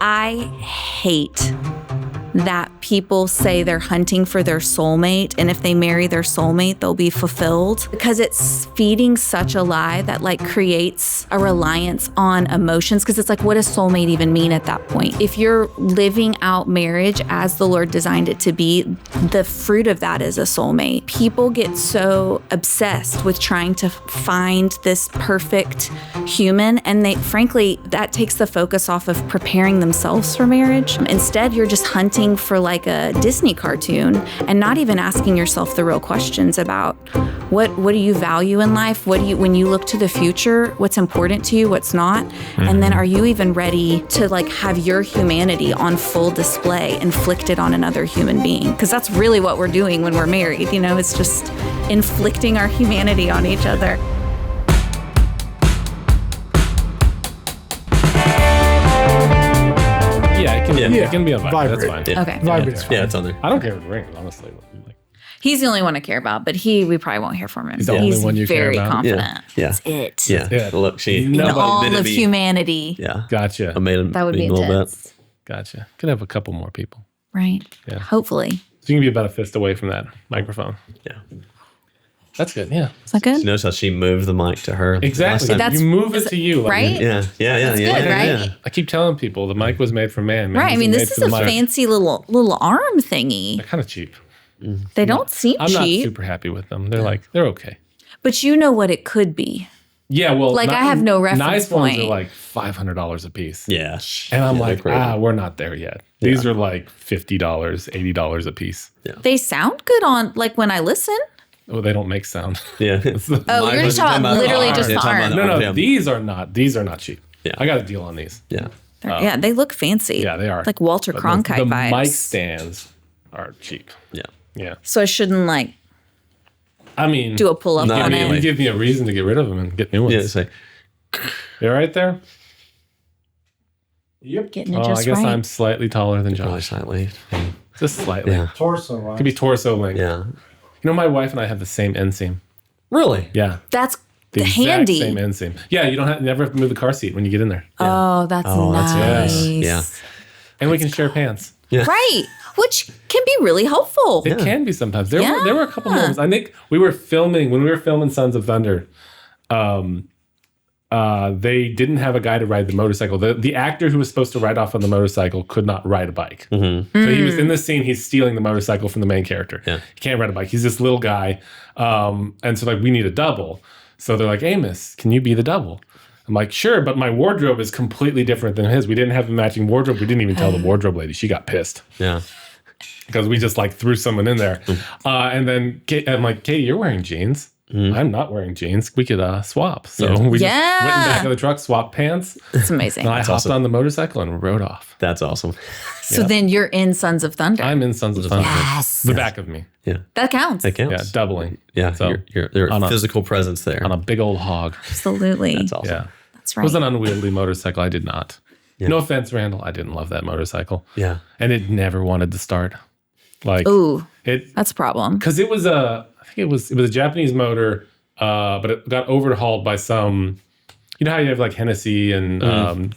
I hate that people say they're hunting for their soulmate, and if they marry their soulmate, they'll be fulfilled, because it's feeding such a lie that like creates a reliance on emotions. Because it's like, what does soulmate even mean at that point? If you're living out marriage as the Lord designed it to be, the fruit of that is a soulmate. People get so obsessed with trying to find this perfect human, and frankly, that takes the focus off of preparing themselves for marriage. Instead, you're just hunting for like a Disney cartoon and not even asking yourself the real questions about what do you value in life? When you look to the future, what's important to you, what's not? And then are you even ready to like have your humanity on full display, inflicted on another human being? Because that's really what we're doing when we're married. You know, it's just inflicting our humanity on each other. It can be on vibrate. That's fine. Yeah. Okay. Vibrate's fine. Yeah, it's on there. I don't care if it rings, honestly. He's the only one I care about, but we probably won't hear from him. He's the only one you care very about? confident. Yeah. That's it. Yeah. Look, In all of humanity. Yeah. Gotcha. I made him That would be a little intense. bit. Gotcha. Could have a couple more people. Right. Yeah. Hopefully. So you can be about a fist away from that microphone. Yeah. That's good. Yeah. Is that good? You notice how she moved the mic to her? Exactly. last time? You move it to you. Like, right? Yeah. That's good, right? I keep telling people the mic was made for man. Right. I mean, this is a fancy little arm thingy. They're kind of cheap. They don't seem I'm not cheap, super happy with them. They're okay. but you know what it could be. Yeah, well, Like, I have no reference nice point. ones are like $500 a piece. Yeah. And I'm Yeah, like, they're crazy. we're not there yet. These are like $50, $80 a piece. They sound good on, like, when I listen. Oh, they don't make sound. Yeah. Oh, you're just talking about literally just the arm. No, these are not cheap. Yeah. I got a deal on these. Yeah. Yeah, they look fancy. Yeah, they are. Like Walter But Cronkite the vibes. mic stands are cheap. Yeah. Yeah. So I shouldn't, like, I mean, do a pull-up No, on I mean, it. you give me a reason to get rid of them and get new ones. Yeah. It's like, You all right there? Yep. Getting it I just guess right. I'm slightly taller than probably Josh. slightly. Just slightly. Yeah. Torso line. Could be torso length. Yeah. You know, my wife and I have the same inseam. Really? Yeah. That's The exact handy. same inseam. Yeah, you never have to move the car seat when you get in there. Oh, that's Oh, that's nice. nice. Yeah. And we can share pants. Right. Which can be really helpful. It can be sometimes. There were a couple Yeah. moments. I think when we were filming Sons of Thunder, they didn't have a guy to ride the motorcycle. The actor who was supposed to ride off on the motorcycle could not ride a bike. Mm-hmm. So he was in this scene, he's stealing the motorcycle from the main character. Yeah. He can't ride a bike. He's this little guy. And so like, we need a double. So they're like, Amos, can you be the double? I'm like, sure, but my wardrobe is completely different than his. We didn't have a matching wardrobe. We didn't even tell the wardrobe lady. She got pissed Yeah. because we just like threw someone in there. And then I'm like, Katie, you're wearing jeans. I'm not wearing jeans. We could swap. So we just went in the back of the truck, swapped pants. It's amazing. And I hopped awesome. on the motorcycle and rode off. That's awesome. So then you're in Sons of Thunder. I'm in Sons of Thunder. Yes. The back of me. Yeah. That counts. That counts. Yeah, doubling. Yeah. So You're on a- physical presence there. on a big old hog. Absolutely. That's awesome. Yeah. That's It right. was an unwieldy motorcycle. I did not. Yeah. No offense, Randall. I didn't love that motorcycle. Yeah. And it never wanted to start. Like Ooh, it, that's a problem. because it was I think it was a Japanese motor, but it got overhauled by some. You know how you have like Hennessy and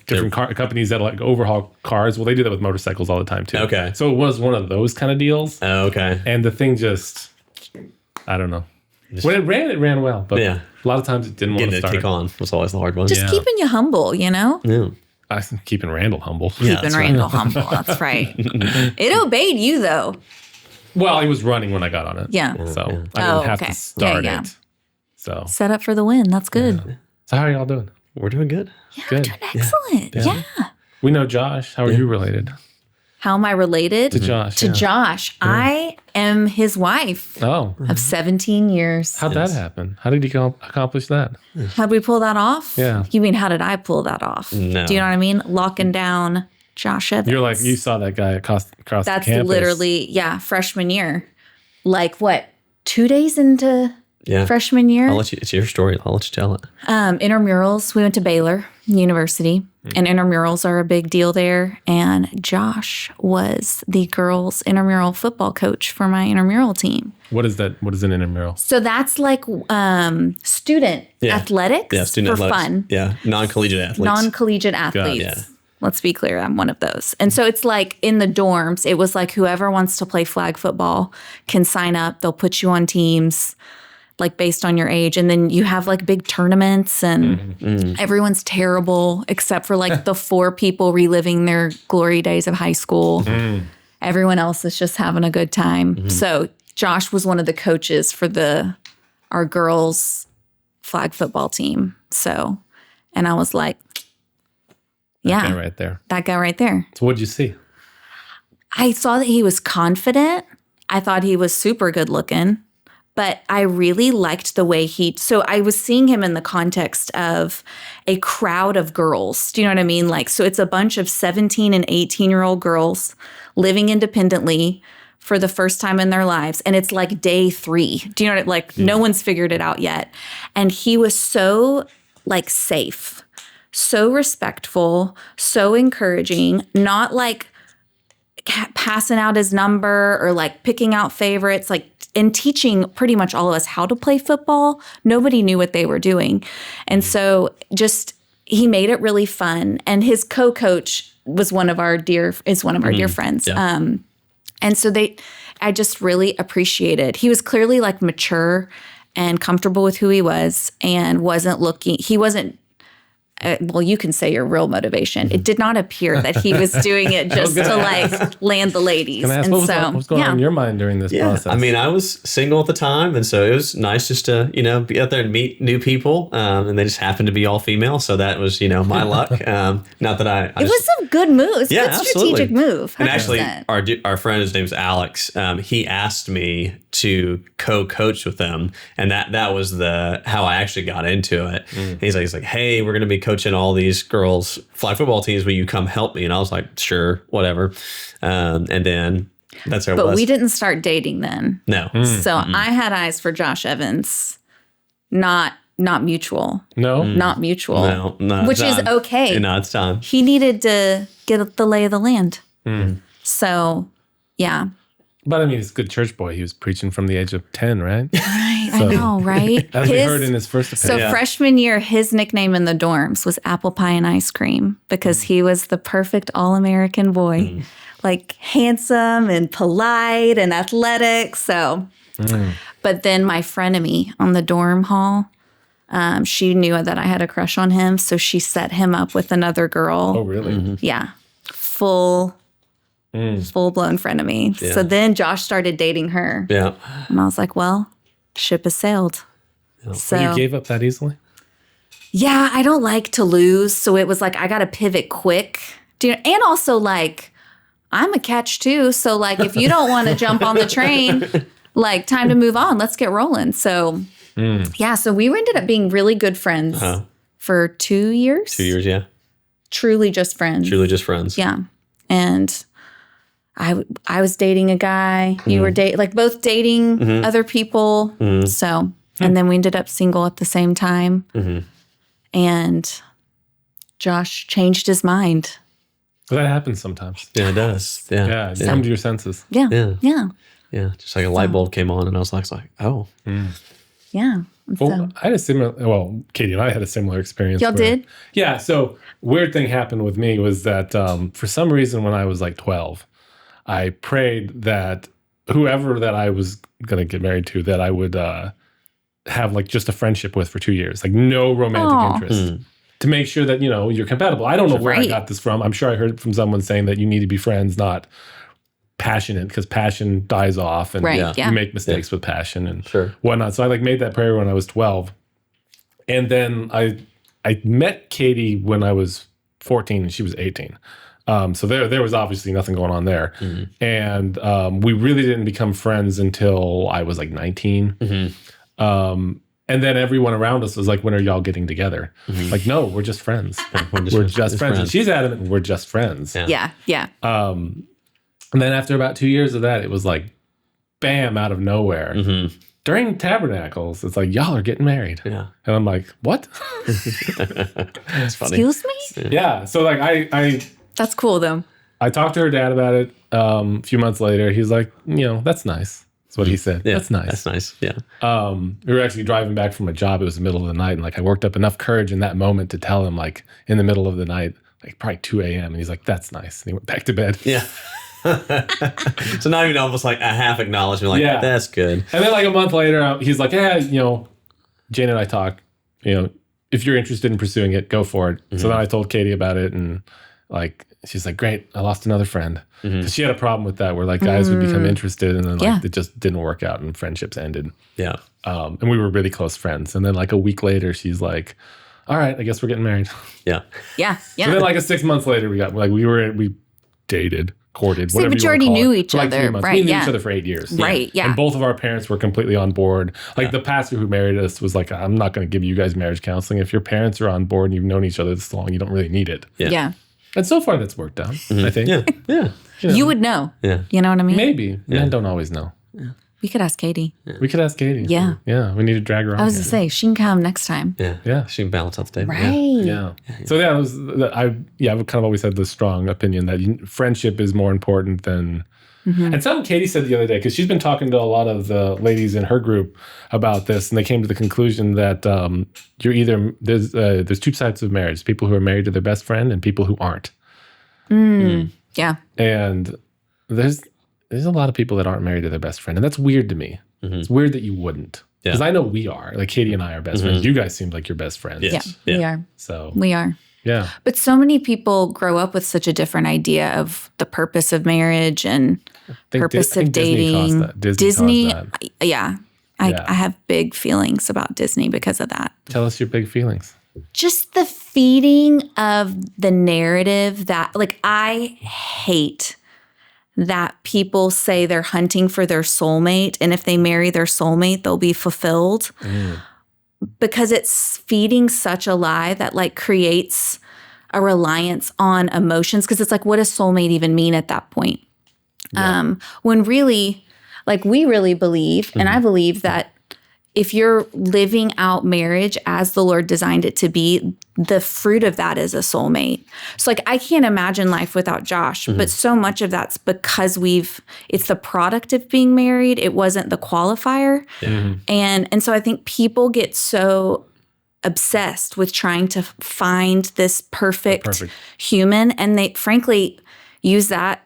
different car companies that like overhaul cars? Well, they do that with motorcycles all the time too. Okay. So it was one of those kind of deals. Oh, okay. And the thing just, I don't know. When it ran well. But Yeah. a lot of times it didn't want Getting to it start. to kick on was always the hard one. Just keeping you humble, you know? Yeah. I'm keeping Randall humble. Yeah. Keeping that's right. Randall humble. That's right. It obeyed you, though. Well, he was running when I got on it. Yeah. So I didn't Oh, have okay. to start Yeah. it. So, Set up for the win. That's good. so how are y'all doing? We're doing good. Good. Doing excellent. Yeah. We know Josh. How are you related How am I related? to Josh? To yeah. Josh. I am his wife Oh, of 17 years. how'd that happen? How did he accomplish that? How'd we pull that off? Yeah. You mean, how did I pull that off? No. Do you know what I mean? Locking down Josh Evans. You're like, you saw that guy across That's the campus. literally, freshman year. Like what? 2 days into Yeah. freshman year? It's your story. I'll let you tell it. Intramurals. We went to Baylor University, and intramurals are a big deal there. And Josh was the girls' intramural football coach for my intramural team. What is that? What is an intramural? So that's like student Yeah. athletics Yeah. Student for athletics. fun. Yeah. Non-collegiate athletes. Non-collegiate athletes. Yeah. Let's be clear, I'm one of those. And so it's like in the dorms, it was like whoever wants to play flag football can sign up. They'll put you on teams like based on your age. And then you have like big tournaments and everyone's terrible except for like the 4 people reliving their glory days of high school. Everyone else is just having a good time. So Josh was one of the coaches for our girls flag football team. So, and I was like, yeah, That guy right there. that guy right there. So what'd you see? I saw that he was confident. I thought he was super good looking, but I really liked the way so I was seeing him in the context of a crowd of girls. Do you know what I mean? Like, so it's a bunch of 17 and 18-year-old girls living independently for the first time in their lives. And it's like day 3. Do you know what like no one's figured it out yet. And he was so like safe, so respectful, so encouraging, not like passing out his number or like picking out favorites, like and teaching pretty much all of us how to play football. Nobody knew what they were doing. And so just he made it really fun. And his co-coach was one of our dear friends. Yeah. And so I just really appreciated. He was clearly like mature and comfortable with who he was and he wasn't well, you can say your real motivation. It did not appear that he was doing it just to like land the ladies. Can I ask, And what was going on in your mind during this process? I mean, I was single at the time, and so it was nice just to, be out there and meet new people. And they just happened to be all female, so that was, my luck. Not that I it was some good moves. Yeah, good strategic move. 100%. And actually, our friend, his name's Alex. He asked me to co-coach with them, and that was how I actually got into it. He's like, hey, we're gonna be coaching all these girls flag football teams. Will you come help me? And I was like, sure, whatever. And then that's how it was. But we didn't start dating then. No. So I had eyes for Josh Evans, not mutual. No? Not mutual. No, which is okay. No, it's time. He needed to get the lay of the land. So, yeah. But I mean, he's a good church boy. He was preaching from the age of 10, right? Right, I know, right? As we heard in his first appearance. So freshman year, his nickname in the dorms was Apple Pie and Ice Cream because he was the perfect all-American boy. Like handsome and polite and athletic. So, but then my frenemy on the dorm hall, she knew that I had a crush on him. So she set him up with another girl. Oh, really? Yeah. Full-blown frenemy. Yeah. So then Josh started dating her. Yeah. And I was like, well, ship has sailed. So You gave up that easily? yeah, I don't like to lose. So it was like, I got to pivot quick. And also like, I'm a catch too. So like, if you don't want to jump on the train, like time to move on. Let's get rolling. So yeah, so we ended up being really good friends for 2 years. 2 years, yeah. Truly just friends. Truly just friends. Yeah. And I was dating a guy. You were both dating other people. So, and then we ended up single at the same time. And Josh changed his mind. Well, that happens sometimes. Yeah, it does. Yeah. Yeah, you come to your senses. Yeah. Yeah. Yeah. Yeah. Just like a light bulb came on, and I was like, oh. Yeah. And Well, so, I had a similar, Katie and I had a similar experience. y'all did? Yeah. So weird thing happened with me was that for some reason when I was like 12, I prayed that whoever that I was going to get married to, that I would have like just a friendship with for 2 years, like no romantic interest. To make sure that, you're compatible. I don't know where I got this from. I'm sure I heard it from someone saying that you need to be friends, not passionate, because passion dies off and you make mistakes with passion and whatnot. So I like made that prayer when I was 12. And then I met Katie when I was 14 and she was 18. So there was obviously nothing going on there. And we really didn't become friends until I was like 19. And then everyone around us was like, when are y'all getting together? Like, no, we're just friends. We're just friends. And she's adamant we're just friends. Yeah. And then after about 2 years of that, it was like, bam, out of nowhere. During Tabernacles, it's like, y'all are getting married. Yeah. And I'm like, what? It's funny. Excuse me? Yeah. So like I That's cool though. I talked to her dad about it a few months later. He's like, that's nice. That's what he said. Yeah, That's nice. That's nice. Yeah. We were actually driving back from a job. It was the middle of the night. And like, I worked up enough courage in that moment to tell him, like, in the middle of the night, like probably 2 a.m. And he's like, that's nice. And he went back to bed. Yeah. So not even almost like a half acknowledgement, like, that's good. And then like a month later, he's like, yeah, Jane and I talk, if you're interested in pursuing it, go for it. So then I told Katie about it, and like, she's like, great, I lost another friend. Because she had a problem with that, where like guys would become interested, and then like it just didn't work out, and friendships ended. Yeah. And we were really close friends. And then like a week later, she's like, all right, I guess we're getting married. Yeah. So then like 6 months later, we dated, courted, whatever but you you already knew it, each for like other, 3 months. right? We knew each other for 8 years. Right, yeah. And both of our parents were completely on board. Like the pastor who married us was like, I'm not going to give you guys marriage counseling. If your parents are on board and you've known each other this long, you don't really need it. Yeah. And so far that's worked out, I think. Yeah. You would know. Yeah. You know what I mean? Maybe. Men don't always know. We could ask Katie. We could ask Katie. Yeah. Yeah. We need to drag her on. I was going to say, she can come next time. Yeah. She can balance out the table. Right. Yeah. So I've kind of always had the strong opinion that friendship is more important than. And something Katie said the other day, because she's been talking to a lot of the ladies in her group about this, and they came to the conclusion that you're either there's two types of marriage: people who are married to their best friend and people who aren't. Yeah. And there's a lot of people that aren't married to their best friend, and that's weird to me. It's weird that you wouldn't. Because I know we are. Like Katie and I are best friends. You guys seem like you're best friends. Yes. Yeah, we are. So we are. Yeah. But so many people grow up with such a different idea of the purpose of marriage and purpose of dating. Disney caused that. Yeah. I have big feelings about Disney because of that. Tell us your big feelings. Just the feeding of the narrative that, like, I hate that people say they're hunting for their soulmate, and if they marry their soulmate, they'll be fulfilled. Because it's feeding such a lie that like creates a reliance on emotions. Because it's like, what does soulmate even mean at that point? When really, like, we really believe, and I believe that if you're living out marriage as the Lord designed it to be, the fruit of that is a soulmate. So like, I can't imagine life without Josh, but so much of that's because it's the product of being married. It wasn't the qualifier. And so I think people get so obsessed with trying to find this perfect human, and they frankly use that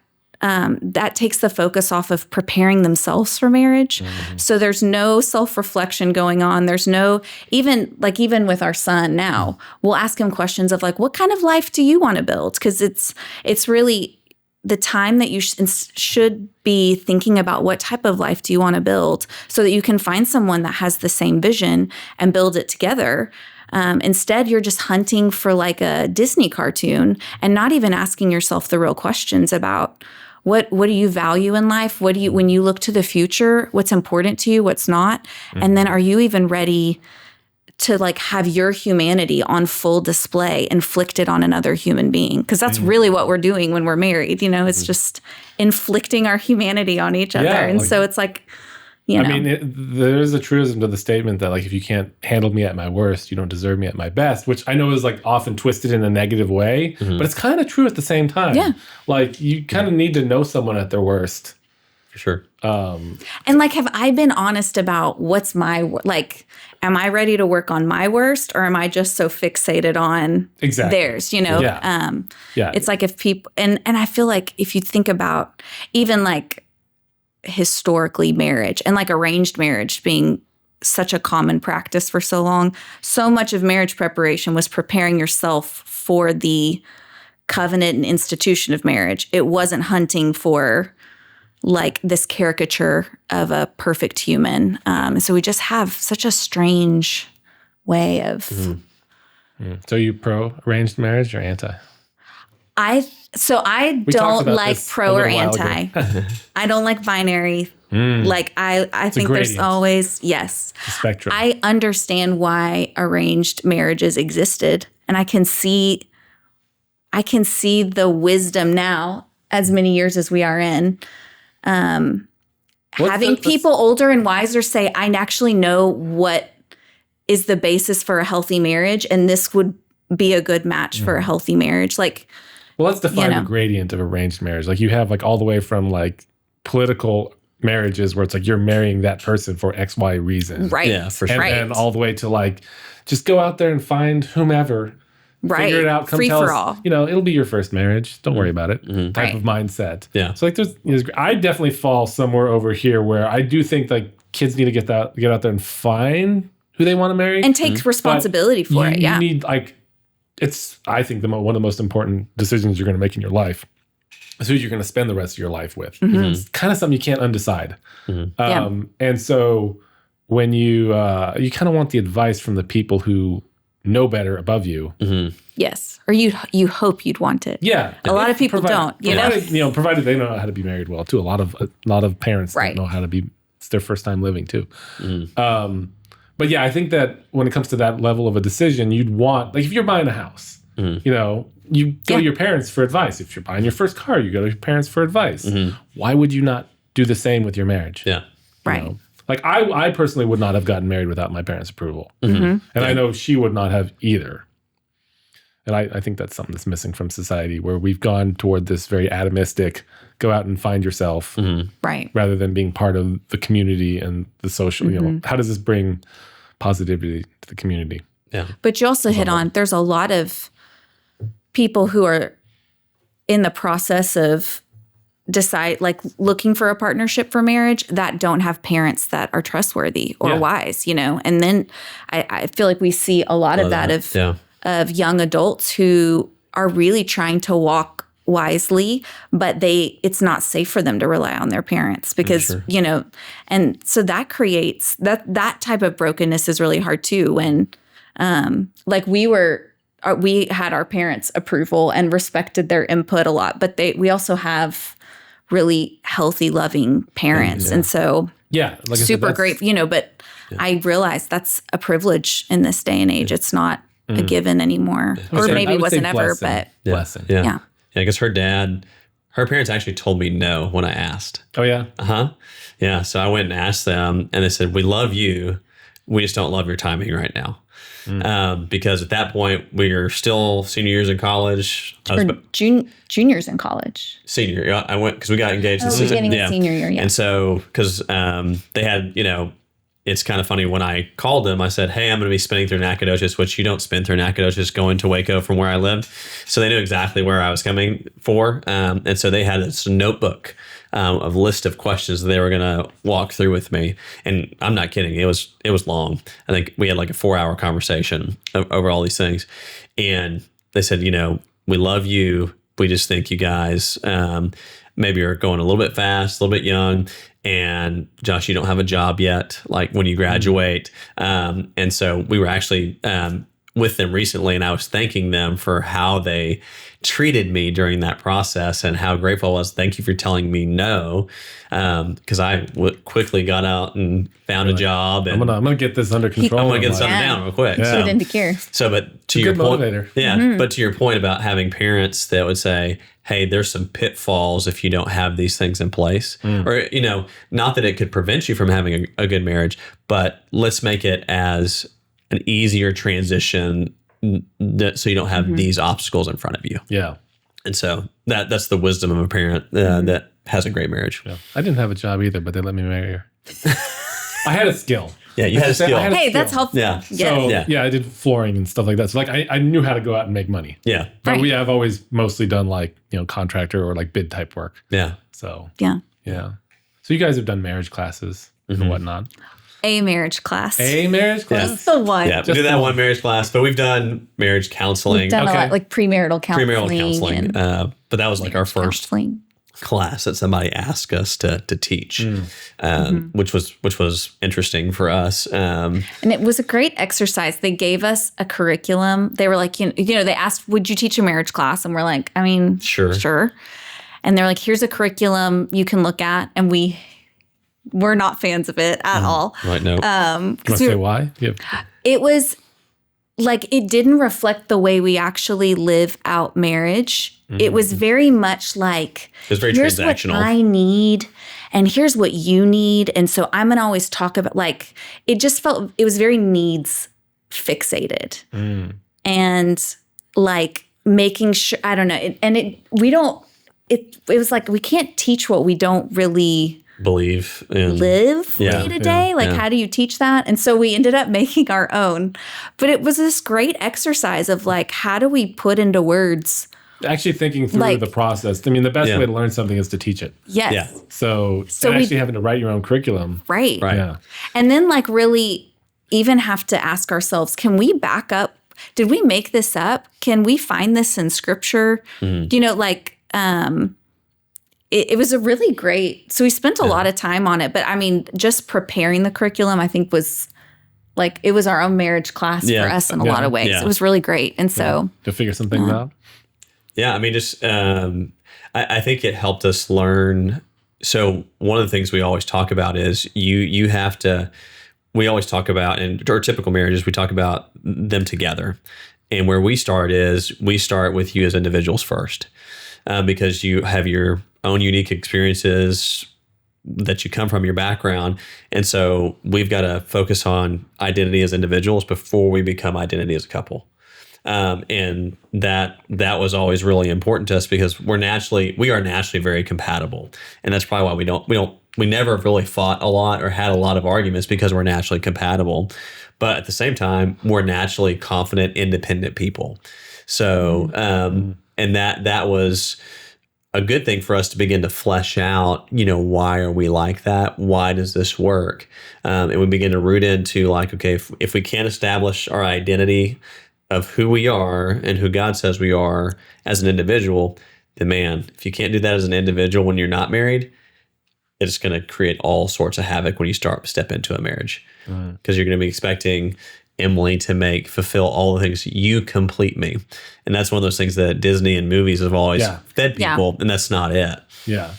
takes the focus off of preparing themselves for marriage. So there's no self-reflection going on. There's no, even with our son now, we'll ask him questions of like, what kind of life do you want to build? Because it's really the time that you should be thinking about what type of life do you want to build, so that you can find someone that has the same vision and build it together. Instead, you're just hunting for like a Disney cartoon and not even asking yourself the real questions about what do you value in life? When you look to the future, what's important to you, what's not? And then are you even ready to like have your humanity on full display, inflicted on another human being? Because that's really what we're doing when we're married. It's just inflicting our humanity on each other. And so it's like, I mean, there's a truism to the statement that like, if you can't handle me at my worst, you don't deserve me at my best, which I know is like often twisted in a negative way, but it's kind of true at the same time. Yeah. Like you kind of need to know someone at their worst. For sure. And like, have I been honest about what's like, am I ready to work on my worst, or am I just so fixated on theirs, Yeah. It's like if people, and I feel like if you think about even like historically marriage and like arranged marriage being such a common practice for so long, so much of marriage preparation was preparing yourself for the covenant and institution of marriage. It wasn't hunting for like this caricature of a perfect human. So we just have such a strange way of. So you pro arranged marriage or anti? I don't like pro or anti. I don't like binary. Like I think there's always spectrum. I understand why arranged marriages existed, and I can see the wisdom now, as many years as we are in, having people older and wiser say, I actually know what is the basis for a healthy marriage, and this would be a good match for a healthy marriage. Like, well, let's define the gradient of arranged marriage. Like you have like all the way from like political marriages where it's like you're marrying that person for X, Y reason. Right. Yeah, for sure. And all the way to like, just go out there and find whomever Right. Figure it out. Come Free tell for us. all. It'll be your first marriage. Don't worry about it. Type Right. of mindset. Yeah. So like I definitely fall somewhere over here where I do think like kids need to get out there and find who they want to marry And take responsibility for it. Yeah. You need like I think one of the most important decisions you're going to make in your life is who you're going to spend the rest of your life with. It's kind of something you can't undecide. And so when you kind of want the advice from the people who know better above you. Yes. Or you hope you'd want it. Yeah. A lot of people don't. Provided they know how to be married well too. A lot of parents don't know how to be. It's their first time living too. But yeah, I think that when it comes to that level of a decision, you'd want, like if you're buying a house, you go to your parents for advice. If you're buying your first car, you go to your parents for advice. Why would you not do the same with your marriage? Yeah. Right. Like I personally would not have gotten married without my parents' approval. And I know she would not have either. And I think that's something that's missing from society, where we've gone toward this very atomistic, go out and find yourself, right, rather than being part of the community and the social, how does this bring positivity to the community? Yeah. But you also hit on, there's a lot of people who are in the process of looking for a partnership for marriage that don't have parents that are trustworthy or wise, And then I feel like we see a lot of that of young adults who are really trying to walk wisely, but it's not safe for them to rely on their parents because, and so that creates that type of brokenness is really hard too. When we had our parents' approval and respected their input a lot, but we also have really healthy, loving parents. And so like super great, but I realize that's a privilege in this day and age. It's not a given anymore, or maybe wasn't ever, but blessing. Yeah, because her parents actually told me no when I asked. Oh yeah. Yeah. So I went and asked them, and they said, "We love you. We just don't love your timing right now." Because at that point we were still senior years in college. Juniors in college. Senior. Yeah, I went because we got engaged. Beginning of senior year. Yeah. And so because they had, it's kind of funny when I called them, I said, "Hey, I'm going to be spinning through Nacogdoches," which you don't spin through Nacogdoches going to Waco from where I lived. So they knew exactly where I was coming for. And so they had this notebook of list of questions that they were going to walk through with me. And I'm not kidding. It was long. I think we had like a 4-hour conversation over all these things. And they said, "We love you. We just think you guys maybe are going a little bit fast, a little bit young. And Josh, you don't have a job yet, like when you graduate." And so we were actually with them recently, and I was thanking them for how they treated me during that process and how grateful I was. Thank you for telling me no, because I quickly got out and found a job. And I'm gonna get this under control. I'm gonna get something down real quick. Get into gear. So, but to your point, motivator. But to your point about having parents that would say, "Hey, there's some pitfalls if you don't have these things in place," or not that it could prevent you from having a good marriage, but let's make it as an easier transition so you don't have these obstacles in front of you. Yeah. And so that's the wisdom of a parent that has a great marriage. Yeah. I didn't have a job either, but they let me marry her. I had a skill. Yeah, you had a skill. Hey, that's helpful. Yeah. So, I did flooring and stuff like that. So like I knew how to go out and make money. Yeah. But we have always mostly done like, contractor or like bid type work. Yeah. So yeah. So you guys have done marriage classes and whatnot. A marriage class. Just the one. Yeah, we did that one marriage class, but we've done marriage counseling. We've done a lot, like premarital counseling. But that was like our first class that somebody asked us to teach, which was interesting for us. And it was a great exercise. They gave us a curriculum. They were like, they asked, "Would you teach a marriage class?" And we're like, I mean, sure. And they're like, "Here's a curriculum you can look at," and we're not fans of it at all. Right, no. You want to say why? Yeah. It was like, it didn't reflect the way we actually live out marriage. It was very much like, it was very here's transactional. What I need, and here's what you need. And so I'm going to always talk about, like, it just felt, it was very needs fixated. And like making sure, I don't know. It was like, we can't teach what we don't really believe and live Yeah. day to day. Like, Yeah. how do you teach that? And so we ended up making our own. But it was this great exercise of like, how do we put into words? Actually thinking through Like- the process. I mean, the best Yeah. way to learn something is to teach it. Yes. Yeah. So So and actually having to write your own curriculum. Right. Right. Yeah. And then like really even have to ask ourselves, can we back up? Did we make this up? Can we find this in scripture? You know, like it was a really great, so we spent a lot of time on it, but I mean, just preparing the curriculum, I think was like, it was our own marriage class Yeah. for us in a lot of ways. Yeah. It was really great. And so To figure some things out. Yeah, I mean, just I think it helped us learn. So one of the things we always talk about is you have to. We always talk about in our typical marriages, we talk about them together, and where we start is we start with you as individuals first, because you have your own unique experiences that you come from, your background, and so we've got to focus on identity as individuals before we become identity as a couple. And that was always really important to us because we are naturally very compatible, and that's probably why we never really fought a lot or had a lot of arguments because we're naturally compatible. But at the same time, we're naturally confident, independent people. So, and that was a good thing for us to begin to flesh out, why are we like that? Why does this work? And we begin to root into like, okay, if we can't establish our identity of who we are and who God says we are as an individual, then man, if you can't do that as an individual when you're not married, it's going to create all sorts of havoc when you step into a marriage, because you're going to be expecting Emily to fulfill all the things. You complete me. And that's one of those things that Disney and movies have always fed people, and that's not it. Yeah.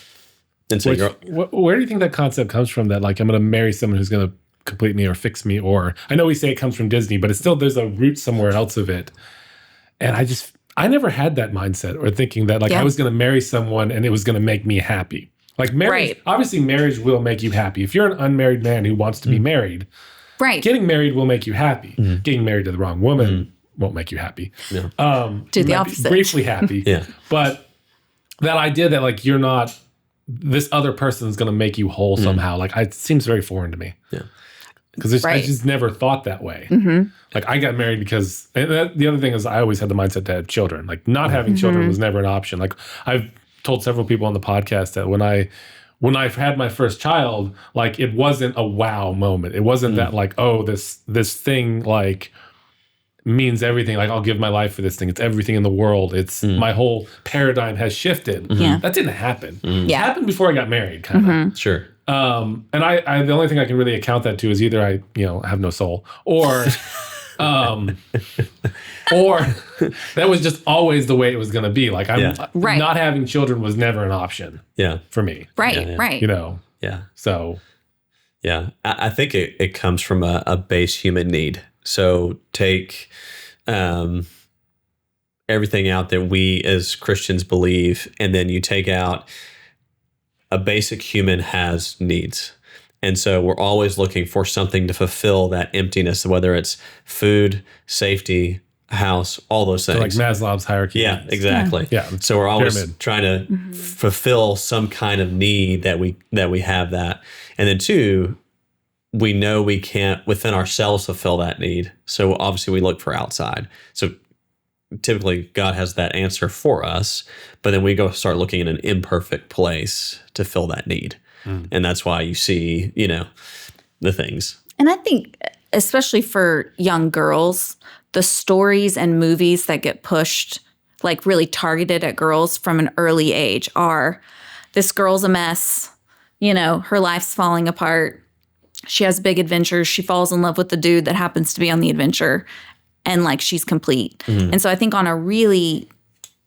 And so Where do you think that concept comes from, that like I'm going to marry someone who's going to complete me or fix me? Or I know we say it comes from Disney, but it's still, there's a root somewhere else of it. And I never had that mindset or thinking that like I was going to marry someone and it was going to make me happy. Like marriage, obviously marriage will make you happy. If you're an unmarried man who wants to be married, getting married will make you happy. Getting married to the wrong woman won't make you happy. No. do the opposite. Briefly happy. Yeah. But that idea that like you're not, this other person is going to make you whole somehow, like it seems very foreign to me. Yeah. Because I just never thought that way. Like I got married because, and the other thing is I always had the mindset to have children. Like not having children was never an option. Like I've told several people on the podcast that when I had my first child, like it wasn't a wow moment. It wasn't that like, oh, this thing like means everything. Like I'll give my life for this thing. It's everything in the world. It's my whole paradigm has shifted. Yeah. That didn't happen. Yeah. It happened before I got married, kind of. Sure. And I the only thing I can really account that to is either I have no soul, or or that was just always the way it was going to be. Like not having children was never an option. Yeah. For me. Right. Yeah. So. Yeah. I think it comes from a base human need. So take everything out that we as Christians believe, and then you take out a basic human has needs. And so we're always looking for something to fulfill that emptiness, whether it's food, safety, house, all those things. So like Maslow's hierarchy. Yeah, exactly. Yeah. So we're always Pyramid. trying to fulfill some kind of need that we have that. And then two, we know we can't within ourselves fulfill that need. So obviously we look for outside. So typically God has that answer for us, but then we go start looking in an imperfect place to fill that need. And that's why you see, the things. And I think, especially for young girls, the stories and movies that get pushed, like really targeted at girls from an early age, are this girl's a mess, her life's falling apart. She has big adventures. She falls in love with the dude that happens to be on the adventure, and like she's complete. And so I think on a really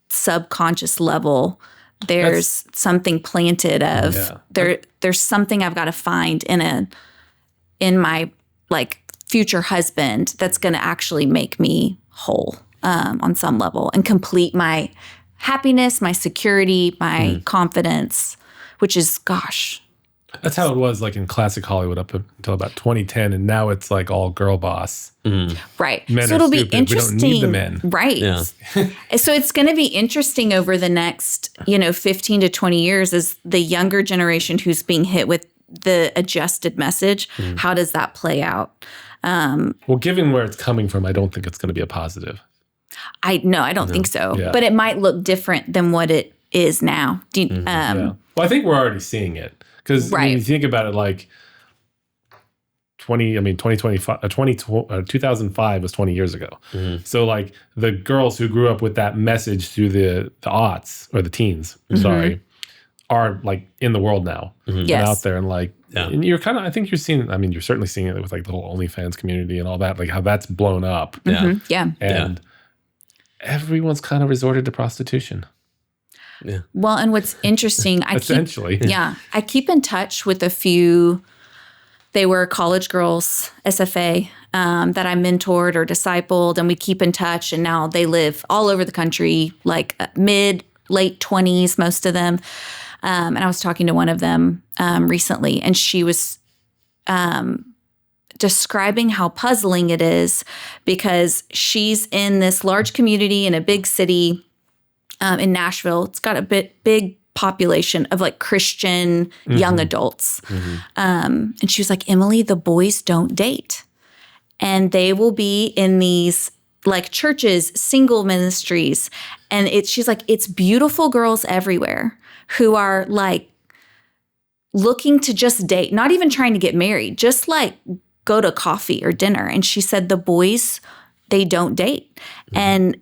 subconscious level, there's something planted of there's something I've got to find in my like future husband that's going to actually make me whole on some level and complete my happiness, my security, my confidence, which is, gosh, That's how it was like in classic Hollywood up until about 2010, and now it's like all girl boss. Right. Men so are it'll be stupid. interesting. We don't need the men. Right. Yeah. So it's going to be interesting over the next, 15 to 20 years as the younger generation who's being hit with the adjusted message. How does that play out? Well, given where it's coming from, I don't think it's going to be a positive. I don't think so. Yeah. But it might look different than what it is now. Yeah. Well, I think we're already seeing it because when you think about it, like 2005 was 20 years ago. So like the girls who grew up with that message through the aughts or the teens, are like in the world now and out there and like, and you're kind of, I think you're seeing, I mean, you're certainly seeing it with like the whole OnlyFans community and all that, like how that's blown up. And everyone's kind of resorted to prostitution. Yeah. Well, and what's interesting, I keep in touch with a few. They were college girls, SFA, that I mentored or discipled, and we keep in touch. And now they live all over the country, like late 20s, most of them. And I was talking to one of them recently, and she was describing how puzzling it is because she's in this large community in a big city in Nashville. It's got a big population of like Christian young adults. And she was like, Emily, the boys don't date. And they will be in these like churches, single ministries. And she's like, it's beautiful girls everywhere who are like looking to just date, not even trying to get married, just like go to coffee or dinner. And she said the boys, they don't date. And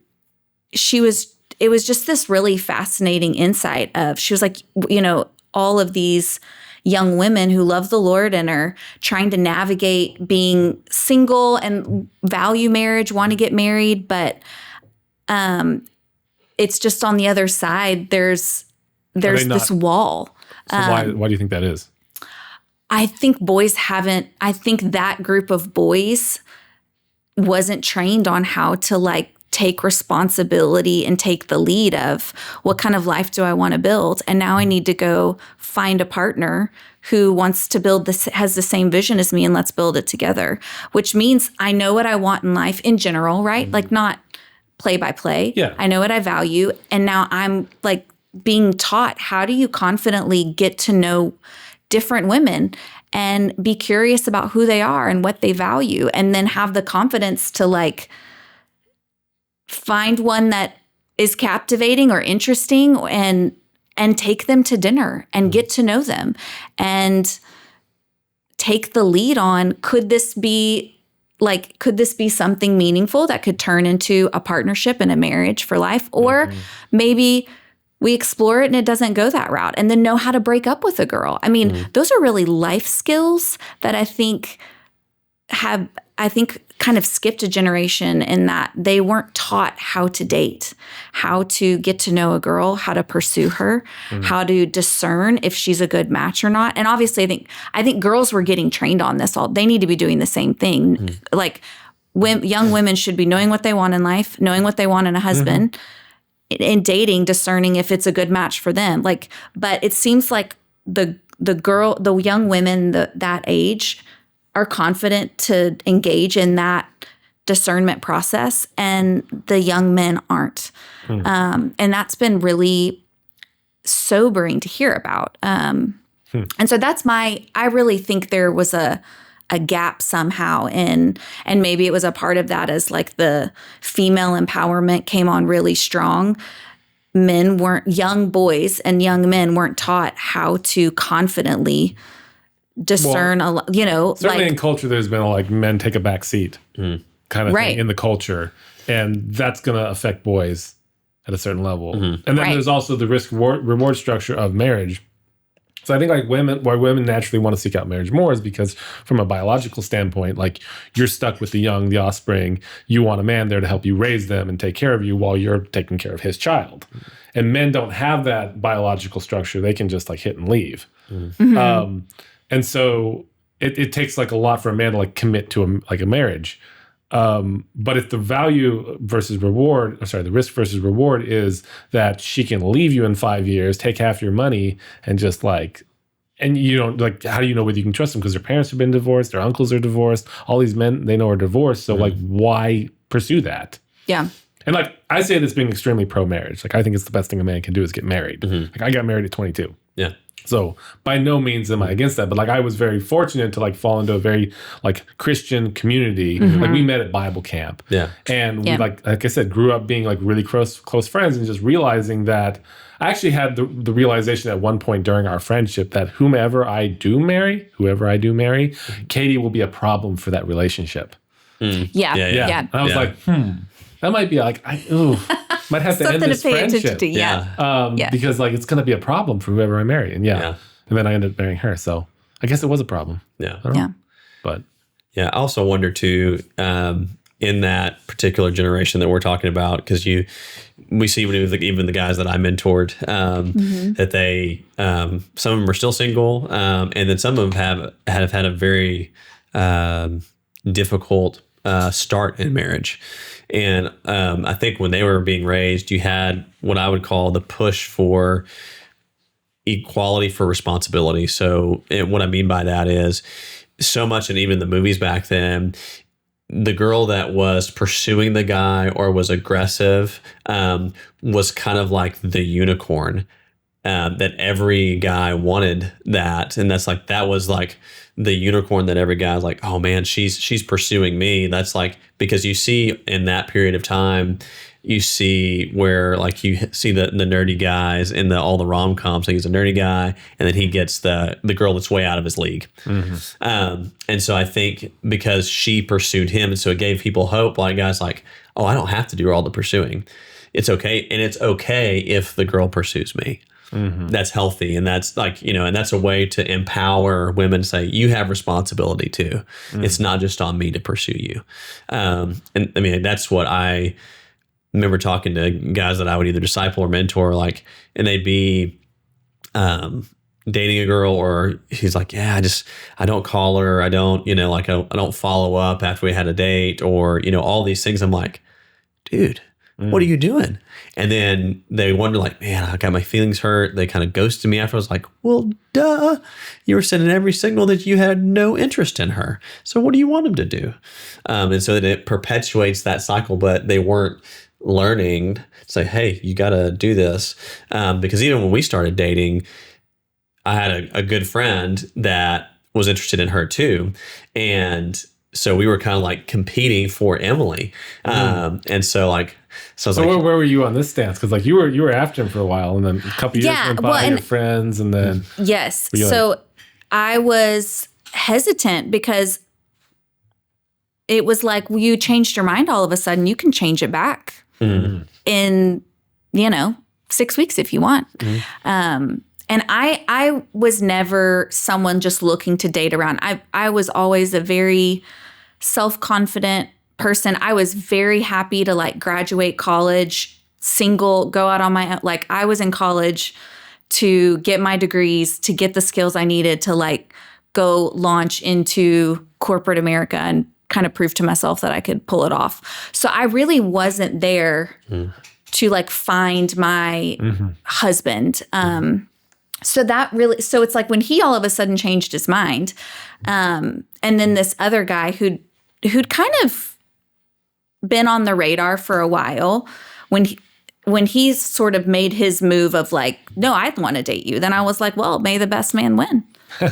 it was just this really fascinating insight of, she was like, all of these young women who love the Lord and are trying to navigate being single and value marriage, want to get married, but it's just on the other side. There's this wall. So why do you think that is? I think I think that group of boys wasn't trained on how to like take responsibility and take the lead of what kind of life do I want to build. And now I need to go find a partner who wants to build this, has the same vision as me, and let's build it together, which means I know what I want in life in general, right? Like not play by play. Yeah. I know what I value. And now I'm like being taught, how do you confidently get to know different women and be curious about who they are and what they value, and then have the confidence to like find one that is captivating or interesting and take them to dinner and get to know them and take the lead on, could this be something meaningful that could turn into a partnership and a marriage for life? Or maybe we explore it and it doesn't go that route, and then know how to break up with a girl. I mean, those are really life skills that I think kind of skipped a generation in that they weren't taught how to date, how to get to know a girl, how to pursue her, how to discern if she's a good match or not. And obviously I think girls were getting trained on this they need to be doing the same thing. Like young women should be knowing what they want in life, knowing what they want in a husband, in dating, discerning if it's a good match for them. Like, but it seems like the young women that age are confident to engage in that discernment process, and the young men aren't. And that's been really sobering to hear about. And so I really think there was a gap somehow and maybe it was a part of that as like the female empowerment came on really strong. Young boys and young men weren't taught how to confidently discern, certainly like in culture, there's been like men take a back seat kind of thing in the culture, and that's going to affect boys at a certain level. And then there's also the risk reward structure of marriage. So I think like why women naturally want to seek out marriage more is because from a biological standpoint, like you're stuck with the offspring. You want a man there to help you raise them and take care of you while you're taking care of his child. And men don't have that biological structure. They can just like hit and leave. And so it takes like a lot for a man to like commit to a marriage. But if the value versus reward, the risk versus reward is that she can leave you in 5 years, take half your money, and just like and you don't like, how do you know whether you can trust them? Because their parents have been divorced, their uncles are divorced, all these men they know are divorced. So like, why pursue that? Yeah. And like, I say this being extremely pro-marriage. Like, I think it's the best thing a man can do is get married. Like, I got married at 22. Yeah. So by no means am I against that, but like I was very fortunate to like fall into a very like Christian community. Like we met at Bible camp, and we like I said, grew up being like really close friends, and just realizing that I actually had the realization at one point during our friendship that whoever I do marry, Katie will be a problem for that relationship. Yeah. And I was like, that might be like might have to end this friendship. Because like it's going to be a problem for whoever I marry. And and then I ended up marrying her. So I guess it was a problem. But I also wonder too, in that particular generation that we're talking about, because we see even the guys that I mentored, that they some of them are still single, and then some of them have had a very difficult start in marriage. And I think when they were being raised, you had what I would call the push for equality for responsibility. So what I mean by that is so much, and even the movies back then, the girl that was pursuing the guy or was aggressive was kind of like the unicorn that every guy wanted that. And that was like the unicorn that every guy's like, oh man, she's pursuing me. That's like, because you see in that period of time, you see where like you see the nerdy guys in all the rom-coms. So he's a nerdy guy, and then he gets the girl that's way out of his league. And so I think because she pursued him, and so it gave people hope, like guys like, oh, I don't have to do all the pursuing. It's okay. And it's okay if the girl pursues me. That's healthy. And that's like, and that's a way to empower women to say, you have responsibility too. It's not just on me to pursue you. And I mean, that's what I remember talking to guys that I would either disciple or mentor, like, and they'd be dating a girl, or he's like, yeah, I don't call her. I don't, I don't follow up after we had a date, or, all these things. I'm like, dude, what are you doing? And then they wonder, like, man, I got my feelings hurt. They kind of ghosted me after. I was like, well, duh. You were sending every signal that you had no interest in her. So what do you want them to do? And so that it perpetuates that cycle, but they weren't learning to say, hey, you got to do this. Because even when we started dating, I had a good friend that was interested in her too. And so we were kind of like competing for Emily. And so like, so where were you on this stance? Because like you were after him for a while, and then a couple years went by, your friends, and then yes. So I was hesitant because it was like, well, you changed your mind all of a sudden. You can change it back in 6 weeks if you want. And I was never someone just looking to date around. I was always a very self-confident person. I was very happy to like graduate college, single, go out on my own. Like I was in college to get my degrees, to get the skills I needed to like go launch into corporate America and kind of prove to myself that I could pull it off. So I really wasn't there to like find my husband. So it's like when he all of a sudden changed his mind, and then this other guy who'd kind of been on the radar for a while, when he sort of made his move of like, no, I want to date you, then I was like, well, may the best man win.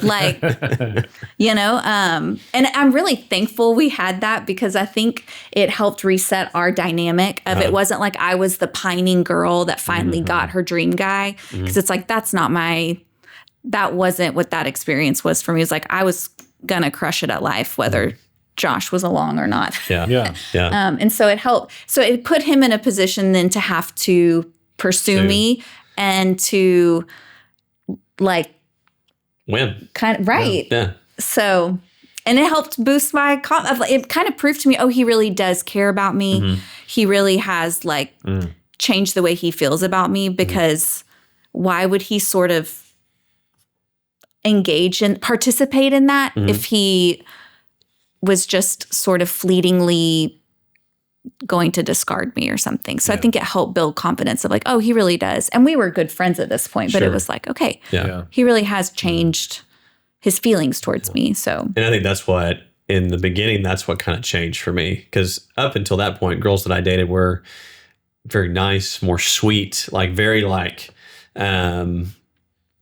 Like, and I'm really thankful we had that, because I think it helped reset our dynamic of it wasn't like I was the pining girl that finally got her dream guy. Because it's like, that wasn't what that experience was for me. It was like, I was going to crush it at life, whether Josh was along or not. Yeah. And so it helped. So it put him in a position then to have to pursue me and to like win. Kind of right. Yeah. So, and it helped boost my it kind of proved to me, oh, he really does care about me. He really has like changed the way he feels about me, because why would he sort of engage and participate in that if he was just sort of fleetingly going to discard me or something. So I think it helped build confidence of like, oh, he really does. And we were good friends at this point, but it was like, okay, he really has changed his feelings towards me. So, and I think that's what, in the beginning, that's what kind of changed for me. Because up until that point, girls that I dated were very nice, more sweet, like very like,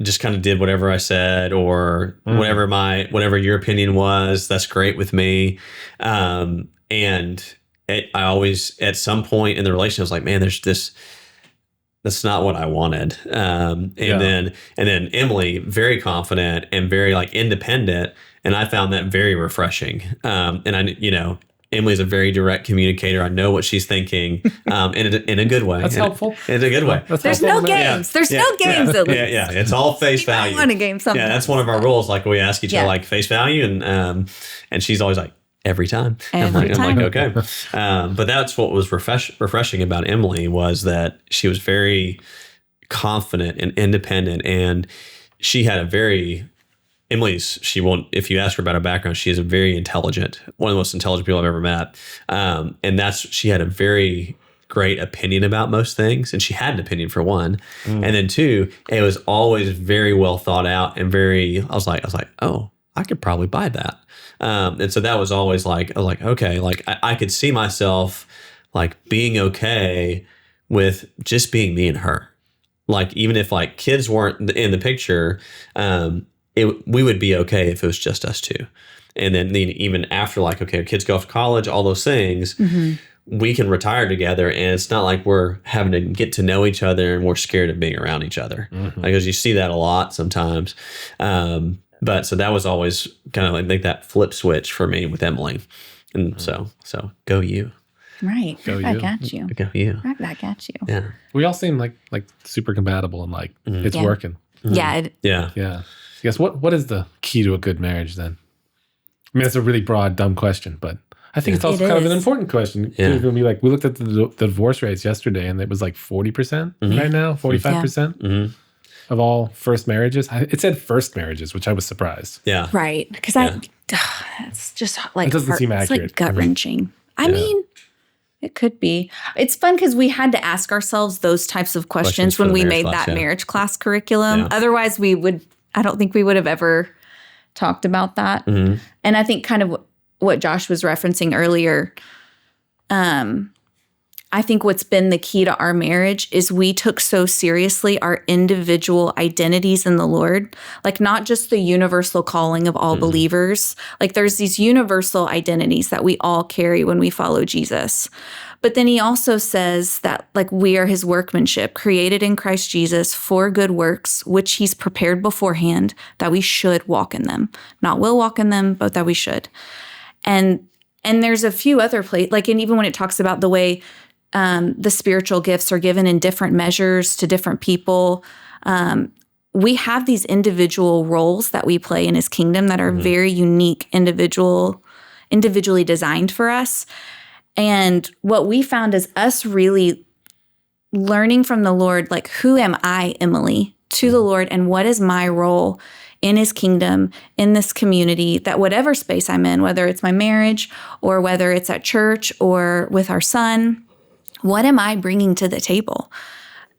just kind of did whatever I said or whatever your opinion was. That's great with me. I always, at some point in the relationship, I was like, man, there's this, that's not what I wanted. And then Emily, very confident and very like independent. And I found that very refreshing. Emily's a very direct communicator. I know what she's thinking, in a good way. That's helpful. In a good way. There's no games. There's no games at least. Yeah. It's all face value. I want a game sometimes. Yeah, that's one of our rules. Like we ask each other like face value, and she's always like, every time. I'm like, okay. But that's what was refreshing about Emily, was that she was very confident and independent, and she had if you ask her about her background, she is a very intelligent, one of the most intelligent people I've ever met. And she had a very great opinion about most things. And she had an opinion, for one. And then two, it was always very well thought out and I was like, oh, I could probably buy that. And so that was always like, I was like, okay, like I could see myself like being okay with just being me and her. Like, even if like kids weren't in the picture, we would be okay if it was just us two. And then even after, like, okay, our kids go off to college, all those things, we can retire together, and it's not like we're having to get to know each other and we're scared of being around each other. Because you see that a lot sometimes. But so that was always kind of like, I think, that flip switch for me with Emily. And so go you. Right. Right back at you. Go you. Right back at you. Yeah. We all seem like super compatible and like it's working. Yeah. Yeah. I guess what is the key to a good marriage then? I mean, it's a really broad, dumb question, but I think it's also kind of an important question. Yeah. It's going to be like, we looked at the divorce rates yesterday, and it was like 40% right now, 45% of all first marriages. It said first marriages, which I was surprised. Yeah. Right. Because it's just like, it doesn't seem accurate. It's like gut wrenching. I mean, it could be. It's fun because we had to ask ourselves those types of questions when we made that marriage class curriculum. Otherwise, I don't think we would have ever talked about that. And I think kind of what Josh was referencing earlier, I think what's been the key to our marriage is we took so seriously our individual identities in the Lord, like not just the universal calling of all believers. Like there's these universal identities that we all carry when we follow Jesus. But then he also says that like we are his workmanship, created in Christ Jesus for good works, which he's prepared beforehand that we should walk in them. Not will walk in them, but that we should. And there's a few other places, like, and even when it talks about the way the spiritual gifts are given in different measures to different people, we have these individual roles that we play in his kingdom that are very unique, individually designed for us. And what we found is us really learning from the Lord, like, who am I, Emily, to the Lord, and what is my role in his kingdom, in this community, that whatever space I'm in, whether it's my marriage or whether it's at church or with our son, what am I bringing to the table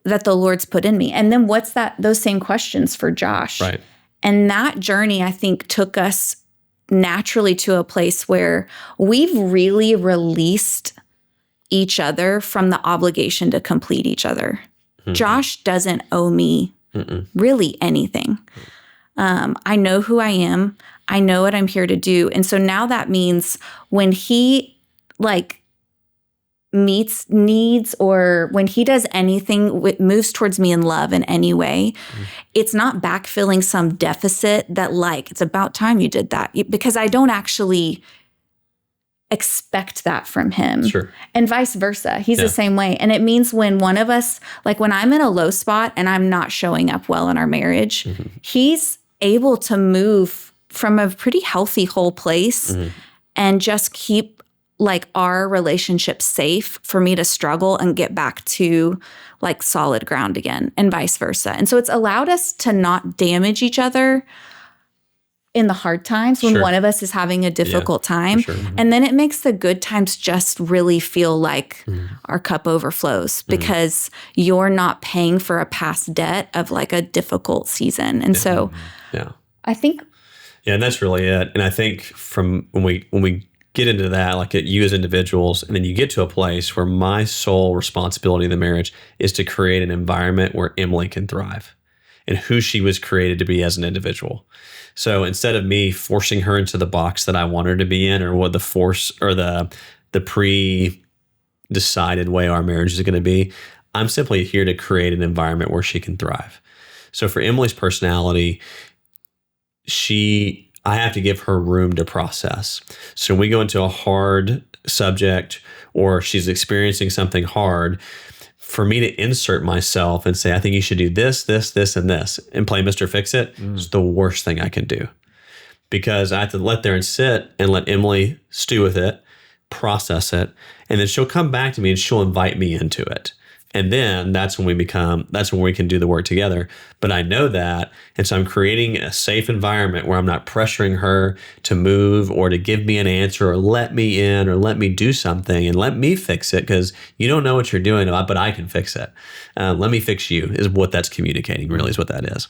that the Lord's put in me? And then what's those same questions for Josh? Right. And that journey, I think, took us naturally to a place where we've really released each other from the obligation to complete each other. Josh doesn't owe me really anything. I know who I am. I know what I'm here to do. And so now that means when he meets needs or when he does anything, moves towards me in love in any way, it's not backfilling some deficit that it's about time you did that, because I don't actually expect that from him. Sure. And vice versa. He's the same way. And it means when one of us, like when I'm in a low spot and I'm not showing up well in our marriage, he's able to move from a pretty healthy whole place and just keep our relationship safe for me to struggle and get back to solid ground again, and vice versa. And so it's allowed us to not damage each other in the hard times when Sure. one of us is having a difficult time. sure. And then it makes the good times just really feel like our cup overflows because you're not paying for a past debt of like a difficult season. And so Yeah. I think Yeah, and that's really it. And I think from when we get into that, like at you as individuals, and then you get to a place where my sole responsibility in the marriage is to create an environment where Emily can thrive and who she was created to be as an individual. So instead of me forcing her into the box that I want her to be in, or what the force or the pre-decided way our marriage is going to be, I'm simply here to create an environment where she can thrive. So for Emily's personality, I have to give her room to process. So when we go into a hard subject or she's experiencing something hard, for me to insert myself and say, I think you should do this, this, this, and this, and play Mr. Fix-It is the worst thing I can do. Because I have to let there and sit and let Emily stew with it, process it, and then she'll come back to me and she'll invite me into it. And then that's when we can do the work together. But I know that. And so I'm creating a safe environment where I'm not pressuring her to move or to give me an answer or let me in or let me do something and let me fix it, because you don't know what you're doing, but I can fix it. Let me fix you is what that's communicating, really is what that is.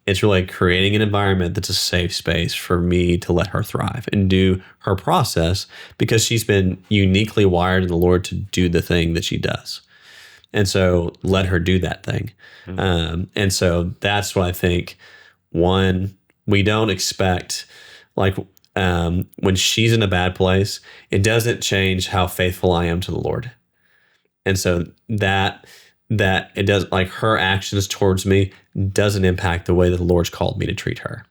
It's really creating an environment that's a safe space for me to let her thrive and do her process, because she's been uniquely wired in the Lord to do the thing that she does. And so let her do that thing. And so that's what I think. One, we don't expect, like when she's in a bad place, it doesn't change how faithful I am to the Lord. And so that it does, like her actions towards me doesn't impact the way that the Lord's called me to treat her.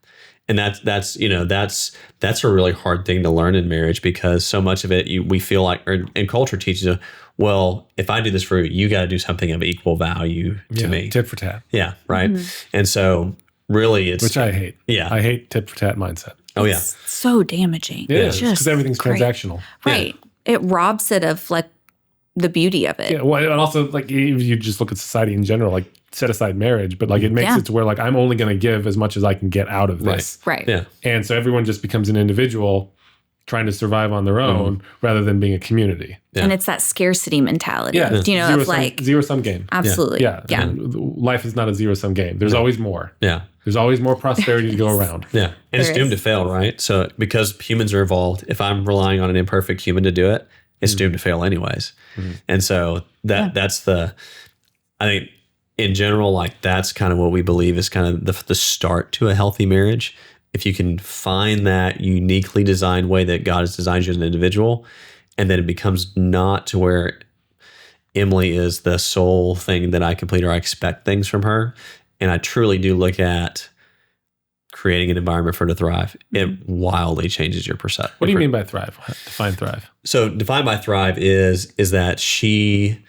And that's a really hard thing to learn in marriage, because so much of it we feel like, and culture teaches you, well, if I do this for you, got to do something of equal value to me. Tit for tat. Yeah, right. And so really it's... Which I hate. Yeah. I hate tit for tat mindset. Oh, yeah. it's so damaging. It is, because everything's transactional. Right. It robs it of like the beauty of it. Yeah, well, and also like if you just look at society in general, like set aside marriage, but like it makes it to where like I'm only going to give as much as I can get out of this. Right. Yeah. And so everyone just becomes an individual trying to survive on their own rather than being a community. Yeah. And it's that scarcity mentality. Yeah. You know, of like zero-sum game. Absolutely. Yeah. And life is not a zero-sum game. There's always more. Yeah. There's always more prosperity to go around. Yeah. And it's doomed to fail, right? So because humans are involved, if I'm relying on an imperfect human to do it, it's doomed to fail anyways. And so that's I think in general, like that's kind of what we believe is kind of the start to a healthy marriage. If you can find that uniquely designed way that God has designed you as an individual, and then it becomes not to where Emily is the sole thing that I complete or I expect things from her. And I truly do look at creating an environment for her to thrive. It wildly changes your perception. What do you mean by thrive? Define thrive. So defined by thrive is that she...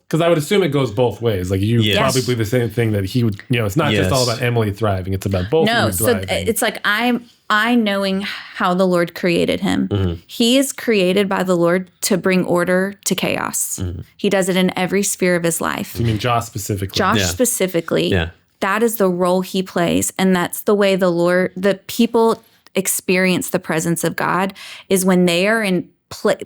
Because I would assume it goes both ways. Like you probably believe the same thing that he would, it's not just all about Emily thriving. It's about both of you thriving. So it's like I knowing how the Lord created him. He is created by the Lord to bring order to chaos. He does it in every sphere of his life. You mean Josh specifically? Josh specifically. Yeah. That is the role he plays. And that's the way the people experience the presence of God, is when they are in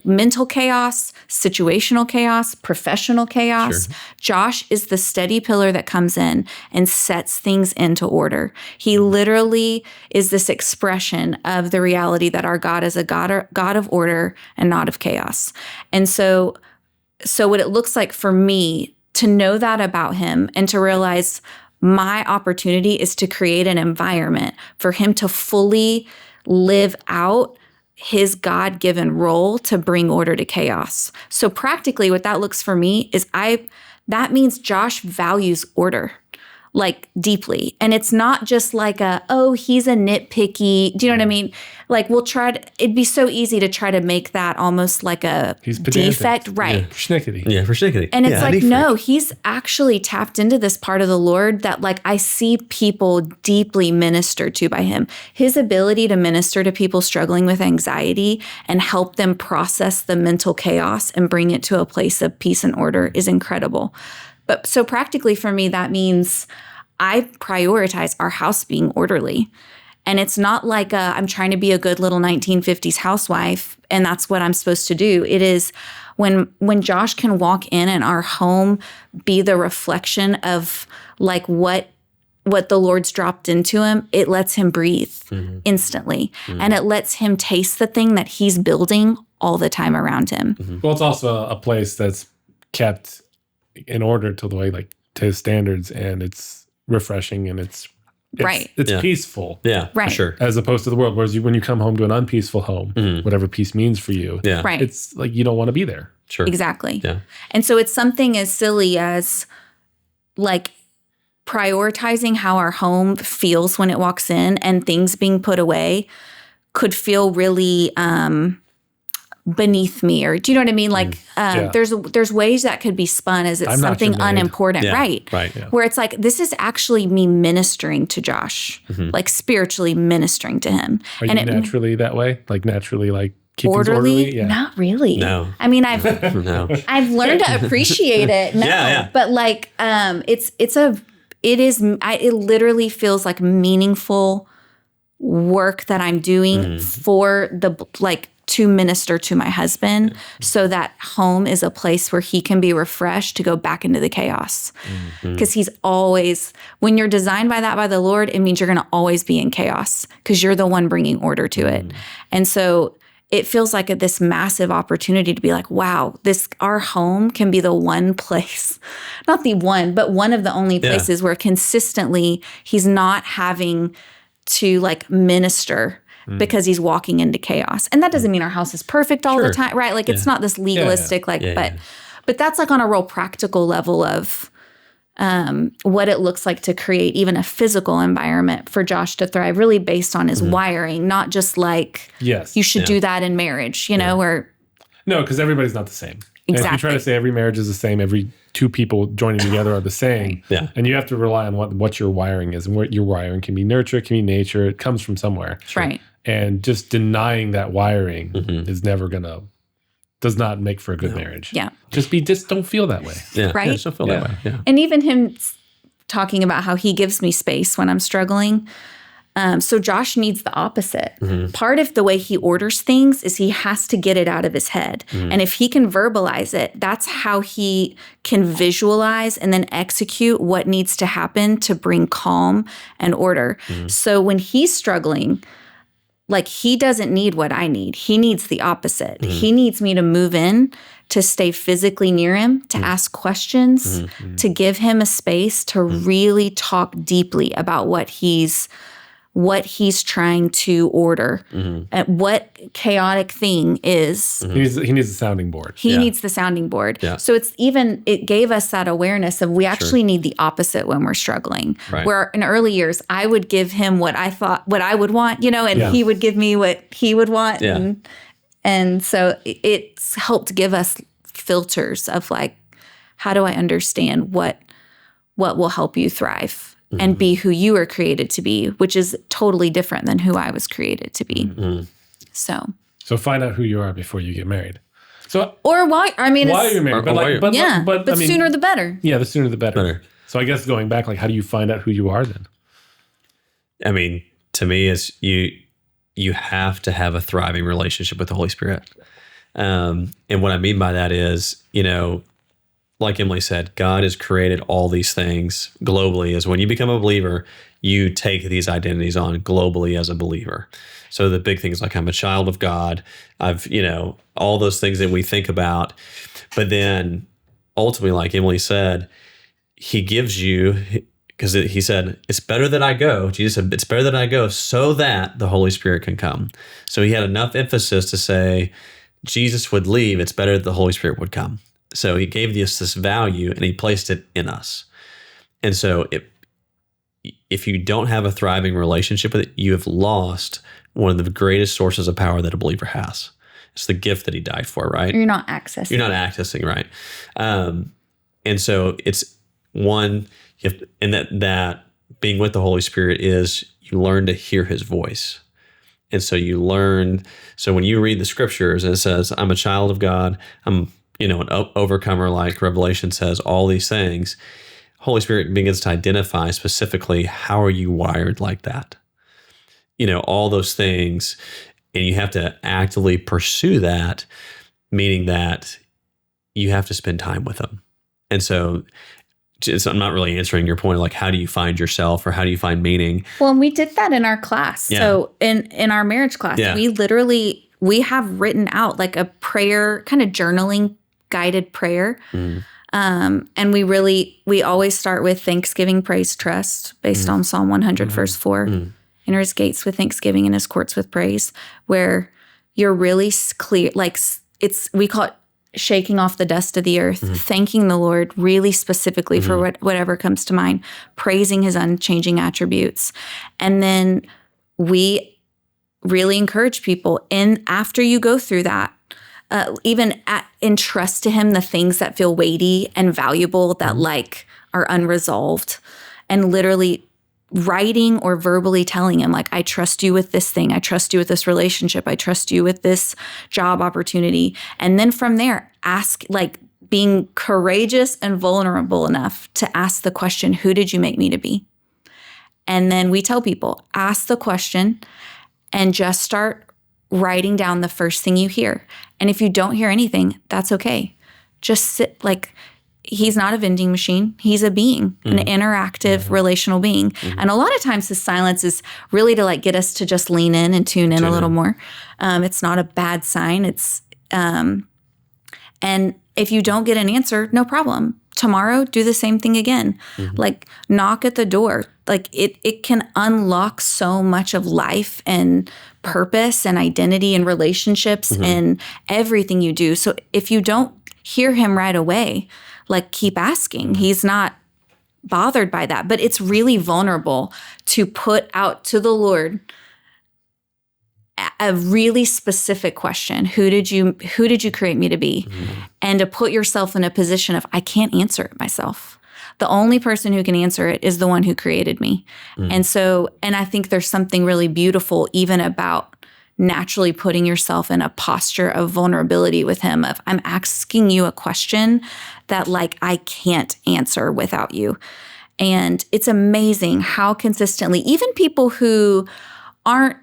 mental chaos, situational chaos, professional chaos. Sure. Josh is the steady pillar that comes in and sets things into order. He literally is this expression of the reality that our God is a God of order and not of chaos. And so what it looks like for me to know that about him and to realize my opportunity is to create an environment for him to fully live out his God-given role to bring order to chaos. So practically what that looks for me is that means Josh values order, like deeply. And it's not just like he's a nitpicky, do you know what I mean? Like it'd be so easy to try to make that almost like a defect. Right. Yeah, persnickety. Yeah, persnickety. And it's like, no, he's actually tapped into this part of the Lord that like I see people deeply ministered to by him. His ability to minister to people struggling with anxiety and help them process the mental chaos and bring it to a place of peace and order is incredible. But so practically for me, that means I prioritize our house being orderly. And it's not like I'm trying to be a good little 1950s housewife and that's what I'm supposed to do. It is when Josh can walk in and our home be the reflection of like what the Lord's dropped into him, it lets him breathe instantly. And it lets him taste the thing that he's building all the time around him. Well, it's also a place that's kept in order to the way, like, to his standards, and it's refreshing and it's peaceful. Yeah, right. For sure. As opposed to the world, whereas when you come home to an unpeaceful home, whatever peace means for you, Right. it's like you don't want to be there. Sure. Exactly. Yeah. And so it's something as silly as like prioritizing how our home feels when it walks in, and things being put away could feel really beneath me, or do you know what I mean? Like there's ways that could be spun as it's something unimportant, right? Right. Yeah. Where it's like, this is actually me ministering to Josh, like spiritually ministering to him. Are you naturally that way? Like naturally, like keep things orderly? Yeah. Not really. No. I mean, I've learned to appreciate it. No, Yeah. but like it literally feels like meaningful work that I'm doing for to minister to my husband, so that home is a place where he can be refreshed to go back into the chaos. Because he's always, when you're designed by the Lord, it means you're going to always be in chaos because you're the one bringing order to it. And so it feels like this massive opportunity to be like, wow, our home can be the one place, not the one, but one of the only places where consistently he's not having to like minister because he's walking into chaos. And that doesn't mean our house is perfect all the time, right? Like it's not this legalistic, but that's like on a real practical level of what it looks like to create even a physical environment for Josh to thrive, really based on his wiring, not just like, you should do that in marriage, you know, or. No, because everybody's not the same. Exactly. And if you try to say every marriage is the same, every two people joining together are the same. And you have to rely on what your wiring is, and what your wiring can be nurture, it can be nature. It comes from somewhere. Right. And just denying that wiring is does not make for a good marriage. Yeah. Just don't feel that way. Yeah. Right? Yeah, just don't feel that way. Yeah. And even him talking about how he gives me space when I'm struggling. So Josh needs the opposite. Part of the way he orders things is he has to get it out of his head. And if he can verbalize it, that's how he can visualize and then execute what needs to happen to bring calm and order. So when he's struggling, like, he doesn't need what I need. He needs the opposite. He needs me to move in, to stay physically near him, to ask questions, to give him a space to really talk deeply about what he's trying to order, and what chaotic thing is. He needs a sounding board. He needs the sounding board. Yeah. So it gave us that awareness of we actually need the opposite when we're struggling. Right. Where in early years, I would give him what I would want, you know, and he would give me what he would want. Yeah. And so it's helped give us filters of like, how do I understand what will help you thrive? And be who you were created to be, which is totally different than who I was created to be. So find out who you are before you get married. So or why? I mean, why you're married? But I mean, sooner the better. Yeah, the sooner the better. So I guess going back, like, how do you find out who you are then? I mean, to me, is you have to have a thriving relationship with the Holy Spirit. And what I mean by that is, you know, like Emily said, God has created all these things globally. Is when you become a believer, you take these identities on globally as a believer. So the big things like I'm a child of God, all those things that we think about. But then ultimately, like Emily said, he gives you, because he said, it's better that I go. Jesus said, it's better that I go so that the Holy Spirit can come. So he had enough emphasis to say, Jesus would leave, it's better that the Holy Spirit would come. So he gave us this value and he placed it in us. And so if you don't have a thriving relationship with it, you have lost one of the greatest sources of power that a believer has. It's the gift that he died for, right? You're not accessing. You're not accessing, right? And so it's one, and that being with the Holy Spirit is you learn to hear his voice. And so you learn, so when you read the scriptures and it says, I'm a child of God, I'm an overcomer, like Revelation says, all these things, Holy Spirit begins to identify specifically, how are you wired like that? All those things. And you have to actively pursue that, meaning that you have to spend time with them. And so I'm not really answering your point, like how do you find yourself or how do you find meaning? Well, and we did that in our class. Yeah. So in our marriage class, Yeah. we have written out like a prayer, kind of journaling guided prayer. And we always start with thanksgiving, praise, trust, based on Psalm 100, verse 4. Enter his gates with thanksgiving and his courts with praise, where you're really clear, like we call it shaking off the dust of the earth, thanking the Lord really specifically for whatever comes to mind, praising his unchanging attributes. And then we really encourage people after you go through that, entrust to him the things that feel weighty and valuable that like are unresolved, and literally writing or verbally telling him, like, I trust you with this thing. I trust you with this relationship. I trust you with this job opportunity. And then from there, being courageous and vulnerable enough to ask the question, who did you make me to be? And then we tell people, ask the question and just start writing down the first thing you hear. And if you don't hear anything, that's okay. Just sit, he's not a vending machine. He's a being, an interactive, relational being. And a lot of times the silence is really to get us to just lean in and tune in a little more. It's not a bad sign. And if you don't get an answer, no problem. Tomorrow, do the same thing again. Knock at the door. It can unlock so much of life and purpose and identity and relationships and everything you do. So if you don't hear him right away, keep asking. He's not bothered by that. But it's really vulnerable to put out to the Lord a really specific question. Who did you create me to be? And to put yourself in a position of, I can't answer it myself. The only person who can answer it is the one who created me. And I think there's something really beautiful even about naturally putting yourself in a posture of vulnerability with him, of I'm asking you a question that I can't answer without you. And it's amazing how consistently, even people who don't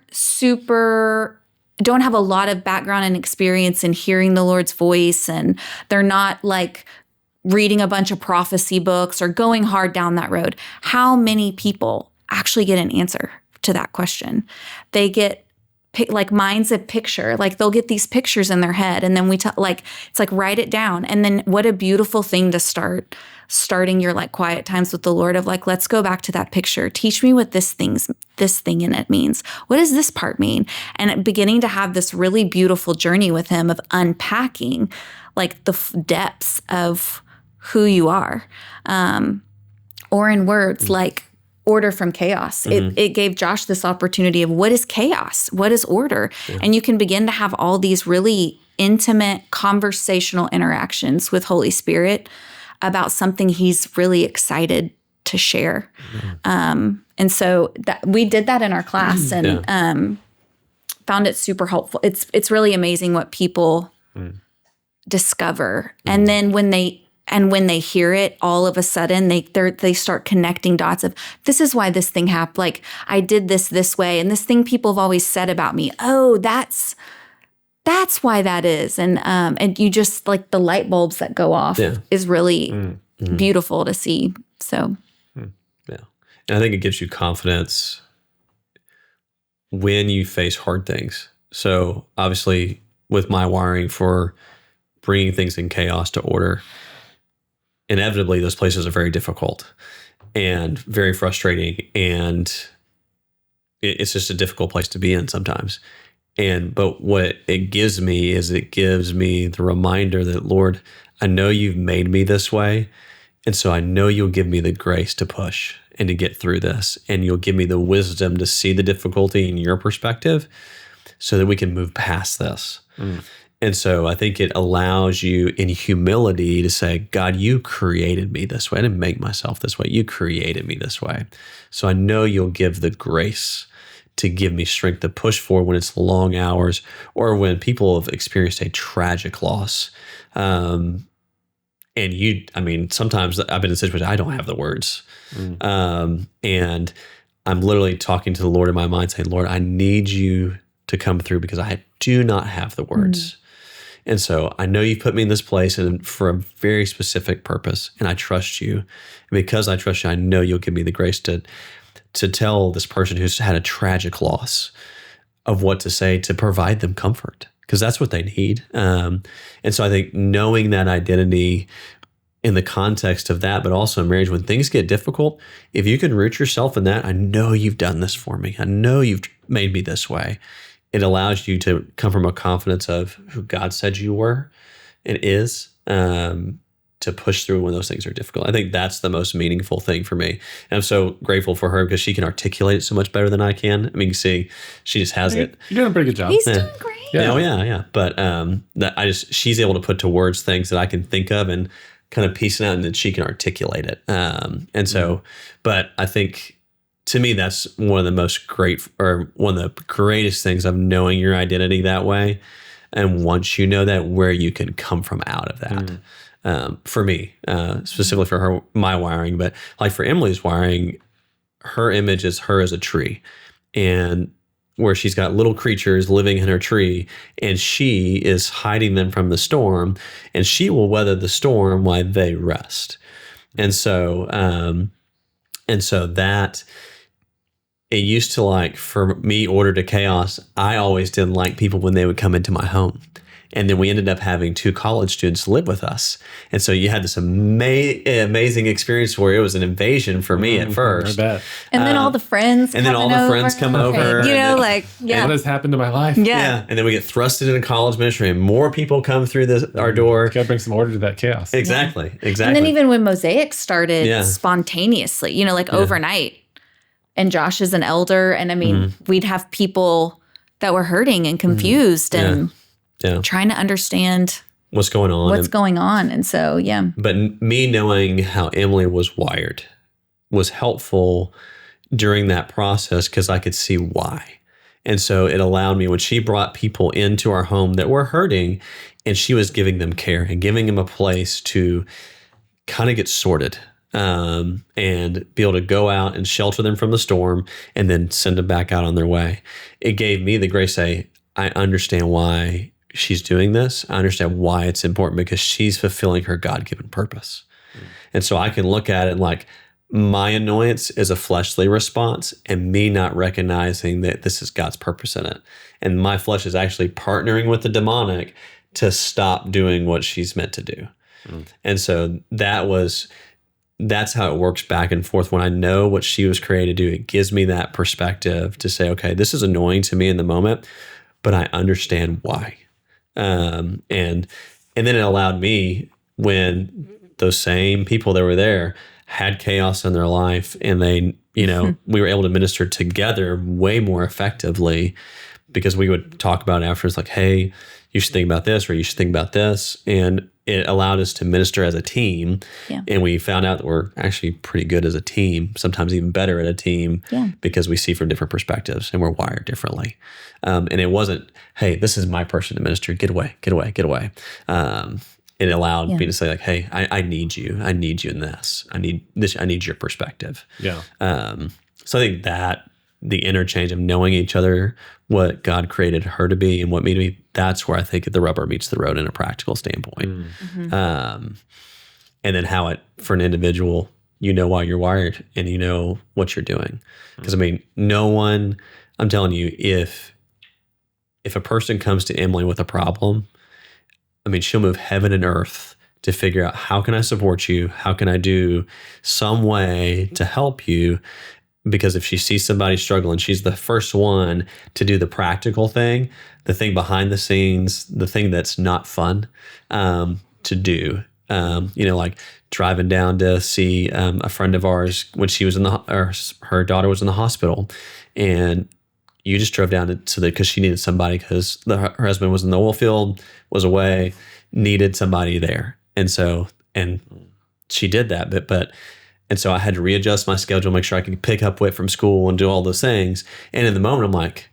have a lot of background and experience in hearing the Lord's voice, and they're not reading a bunch of prophecy books or going hard down that road, how many people actually get an answer to that question? They get mine's a picture. They'll get these pictures in their head, and then we it's write it down. And then what a beautiful thing to starting your quiet times with the Lord of let's go back to that picture. Teach me what this thing in it means. What does this part mean? And beginning to have this really beautiful journey with him of unpacking the depths of who you are. Or in words order from chaos. It gave Josh this opportunity of what is chaos? What is order? Yeah. And you can begin to have all these really intimate conversational interactions with Holy Spirit about something he's really excited to share. And so we did that in our class and found it super helpful. It's really amazing what people discover. And then when they hear it, all of a sudden they start connecting dots of, this is why this thing happened. I did this way, and this thing people have always said about me. Oh, that's why that is. And you just the light bulbs that go off is really beautiful to see. So yeah, and I think it gives you confidence when you face hard things. So obviously, with my wiring for bringing things in chaos to order, inevitably those places are very difficult and very frustrating, and it's just a difficult place to be in sometimes. But what it gives me the reminder that, Lord, I know you've made me this way, and so I know you'll give me the grace to push and to get through this, and you'll give me the wisdom to see the difficulty in your perspective so that we can move past this. And so I think it allows you in humility to say, God, you created me this way. I didn't make myself this way. You created me this way. So I know you'll give the grace to give me strength to push forward when it's long hours or when people have experienced a tragic loss. And sometimes I've been in a situation I don't have the words. And I'm literally talking to the Lord in my mind saying, Lord, I need you to come through because I do not have the words. And so I know you've put me in this place and for a very specific purpose, and I trust you. And because I trust you, I know you'll give me the grace to tell this person who's had a tragic loss of what to say, to provide them comfort, because that's what they need. And so I think knowing that identity in the context of that, but also in marriage, when things get difficult, if you can root yourself in that, I know you've done this for me. I know you've made me this way. It allows you to come from a confidence of who God said you were and is, to push through when those things are difficult. I think that's the most meaningful thing for me. And I'm so grateful for her because she can articulate it so much better than I can. I mean, you see, she just has it. You're doing a pretty good job. He's doing great. Yeah. Oh, yeah. But she's able to put to words things that I can think of and kind of piece it out, and then she can articulate it. And so, but I think, to me, that's one of the greatest things of knowing your identity that way. And once you know that, where you can come from out of that. For me, specifically for her, my wiring, but like for Emily's wiring, her image is her as a tree, and where she's got little creatures living in her tree, and she is hiding them from the storm, and she will weather the storm while they rest. And so that, it used to, like, for me, order to chaos, I always didn't like people when they would come into my home. And then we ended up having 2 college students live with us. And so you had this amazing experience where it was an invasion for me at first. And then all the friends come over. You know, what has happened to my life? Yeah. And then we get thrusted into college ministry and more people come through our door. You got to bring some order to that chaos. Exactly. And then even when Mosaic started spontaneously, overnight, and Josh is an elder. And I mean, we'd have people that were hurting and confused and trying to understand what's going on. And so, But me knowing how Emily was wired was helpful during that process because I could see why. And so it allowed me, when she brought people into our home that were hurting, and she was giving them care and giving them a place to kind of get sorted, and be able to go out and shelter them from the storm and then send them back out on their way. It gave me the grace to say, I understand why she's doing this. I understand why it's important, because she's fulfilling her God-given purpose. And so I can look at it like my annoyance is a fleshly response, and me not recognizing that this is God's purpose in it. And my flesh is actually partnering with the demonic to stop doing what she's meant to do. And so that's how it works back and forth. When I know what she was created to do, it gives me that perspective to say, okay, this is annoying to me in the moment, but I understand why. And then it allowed me, when those same people that were there had chaos in their life, and they, we were able to minister together way more effectively, because we would talk about it afterwards, like, hey, you should think about this, or you should think about this. And it allowed us to minister as a team. Yeah. And we found out that we're actually pretty good as a team, sometimes even better at a team, because we see from different perspectives and we're wired differently. And it wasn't, hey, this is my person to minister. Get away. It allowed me to say, like, hey, I need you. I need you in this. I need your perspective. Yeah. So I think that the interchange of knowing each other, what God created her to be and what me to be, that's where I think the rubber meets the road in a practical standpoint. And then how it, for an individual, why you're wired and you know what you're doing. Because, I mean, I'm telling you, if a person comes to Emily with a problem, I mean, she'll move heaven and earth to figure out, how can I support you? How can I do some way to help you? Because if she sees somebody struggling, she's the first one to do the practical thing, the thing behind the scenes, the thing that's not fun to do. Like driving down to see a friend of ours when she was her daughter was in the hospital, and you just drove down because she needed somebody, because her husband was in the oil field, was away, needed somebody there, and she did that, but. And so I had to readjust my schedule, make sure I could pick up Whit from school and do all those things. And in the moment, I'm like,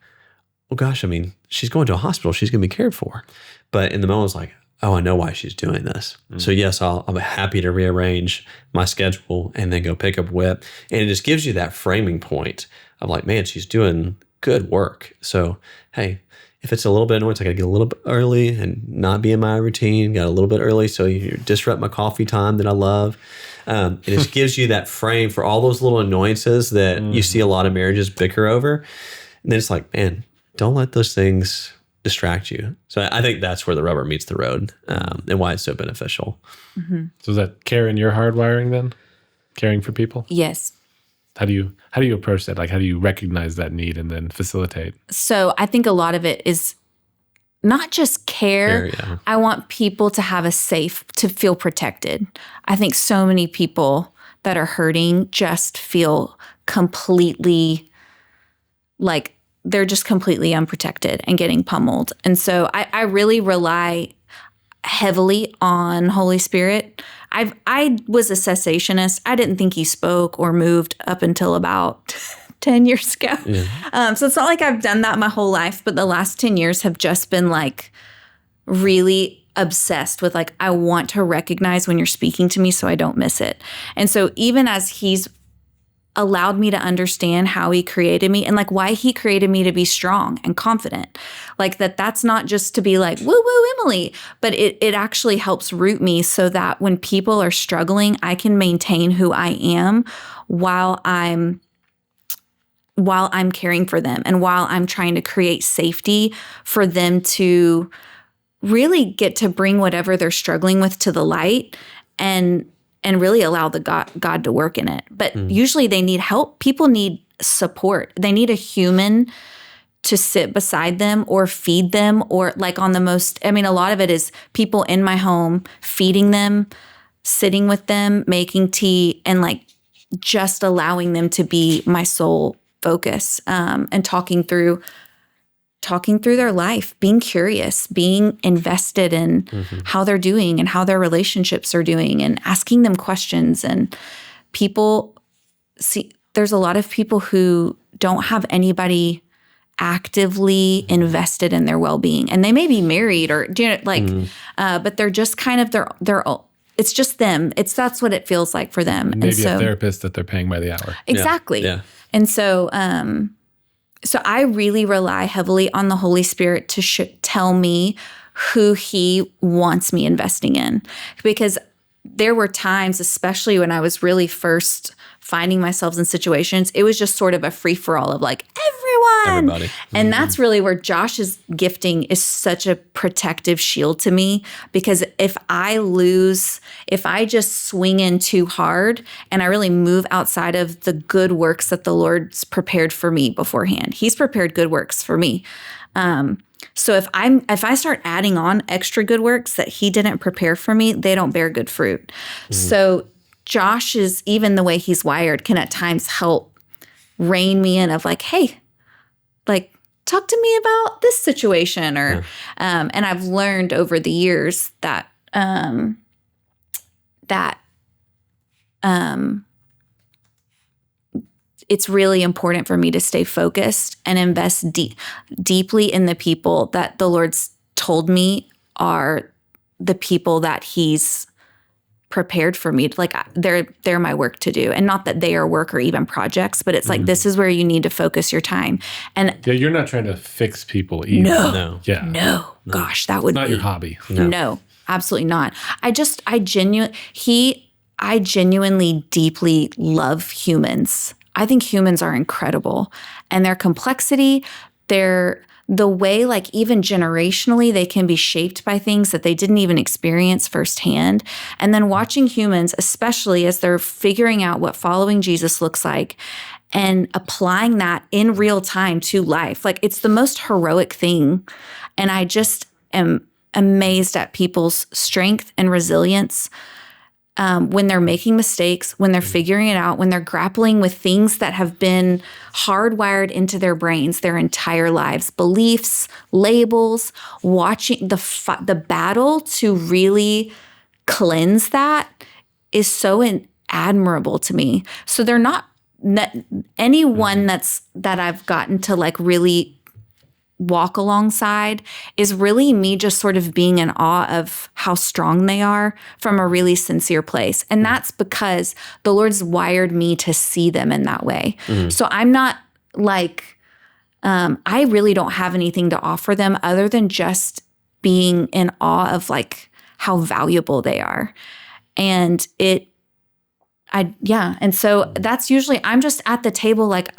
oh gosh, I mean, she's going to a hospital. She's going to be cared for. But in the moment, I was like, oh, I know why she's doing this. So yes, I'm happy to rearrange my schedule and then go pick up Whip. And it just gives you that framing point of like, man, she's doing good work. So, hey, if it's a little bit annoying, I got to get a little bit early and not be in my routine, got a little bit early. So you disrupt my coffee time that I love. It just gives you that frame for all those little annoyances that you see a lot of marriages bicker over. And then it's like, man, don't let those things distract you. So I think that's where the rubber meets the road, and why it's so beneficial. So is that care in your hardwiring then? Caring for people? Yes. How do you approach that? Like, how do you recognize that need and then facilitate? So I think a lot of it is not just care. Yeah. I want people to have to feel protected. I think so many people that are hurting just feel completely like they're just completely unprotected and getting pummeled. And so I really rely heavily on Holy Spirit. I was a cessationist. I didn't think he spoke or moved up until about 10 years ago. Yeah. So it's not like I've done that my whole life, but the last 10 years have just been like really obsessed with like, I want to recognize when you're speaking to me so I don't miss it. And so even as he's allowed me to understand how he created me and like why he created me to be strong and confident, like that's not just to be like, woo woo Emily, but it actually helps root me so that when people are struggling, I can maintain who I am while I'm caring for them and while I'm trying to create safety for them to really get to bring whatever they're struggling with to the light and really allow the God to work in it. But usually they need help. People need support. They need a human to sit beside them or feed them or like on the most, I mean, a lot of it is people in my home feeding them, sitting with them, making tea, and like just allowing them to be my sole focus, and talking through their life, being curious, being invested in how they're doing and how their relationships are doing and asking them questions. And there's a lot of people who don't have anybody actively invested in their well-being, and they may be married or but they're just kind of they're it's just them. That's what it feels like for them. And maybe a therapist that they're paying by the hour. Exactly. Yeah. And so, so I really rely heavily on the Holy Spirit to tell me who he wants me investing in, because there were times, especially when I was really first finding myself in situations, it was just sort of a free-for-all of like everybody. And that's really where Josh's gifting is such a protective shield to me, because if I just swing in too hard and I really move outside of the good works that the Lord's prepared for me beforehand, he's prepared good works for me. So if I start adding on extra good works that he didn't prepare for me, they don't bear good fruit. So Josh is, even the way he's wired, can at times help rein me in of like, hey, like talk to me about this situation, or and I've learned over the years that it's really important for me to stay focused and invest deeply in the people that the Lord's told me are the people that he's prepared for me. Like they're my work to do. And not that they are work or even projects, but it's like, this is where you need to focus your time. And yeah, you're not trying to fix people either. No. Yeah. No. Gosh, that would not be your hobby. No, absolutely not. I genuinely deeply love humans. I think humans are incredible, and their complexity, the way, like even generationally, they can be shaped by things that they didn't even experience firsthand. And then watching humans, especially as they're figuring out what following Jesus looks like and applying that in real time to life, like it's the most heroic thing. And I just am amazed at people's strength and resilience when they're making mistakes, when they're figuring it out, when they're grappling with things that have been hardwired into their brains their entire lives, beliefs, labels, watching the battle to really cleanse that is so admirable to me. So they're not anyone that I've gotten to like really walk alongside is really me just sort of being in awe of how strong they are from a really sincere place. And that's because the Lord's wired me to see them in that way. So I'm not like, I really don't have anything to offer them other than just being in awe of like how valuable they are. And and so that's usually, I'm just at the table like,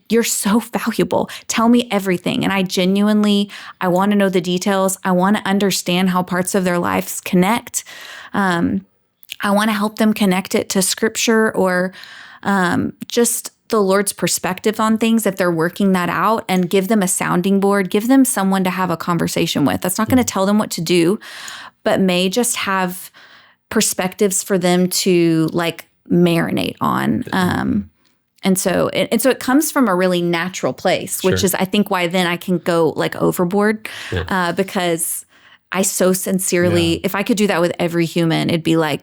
you're so valuable. Tell me everything. And I want to know the details. I want to understand how parts of their lives connect. I want to help them connect it to scripture or just the Lord's perspective on things if they're working that out, and give them a sounding board, give them someone to have a conversation with. That's not going to tell them what to do, but may just have perspectives for them to like marinate on. And so it comes from a really natural place, which is, I think, why then I can go like overboard because I so sincerely, if I could do that with every human, it'd be like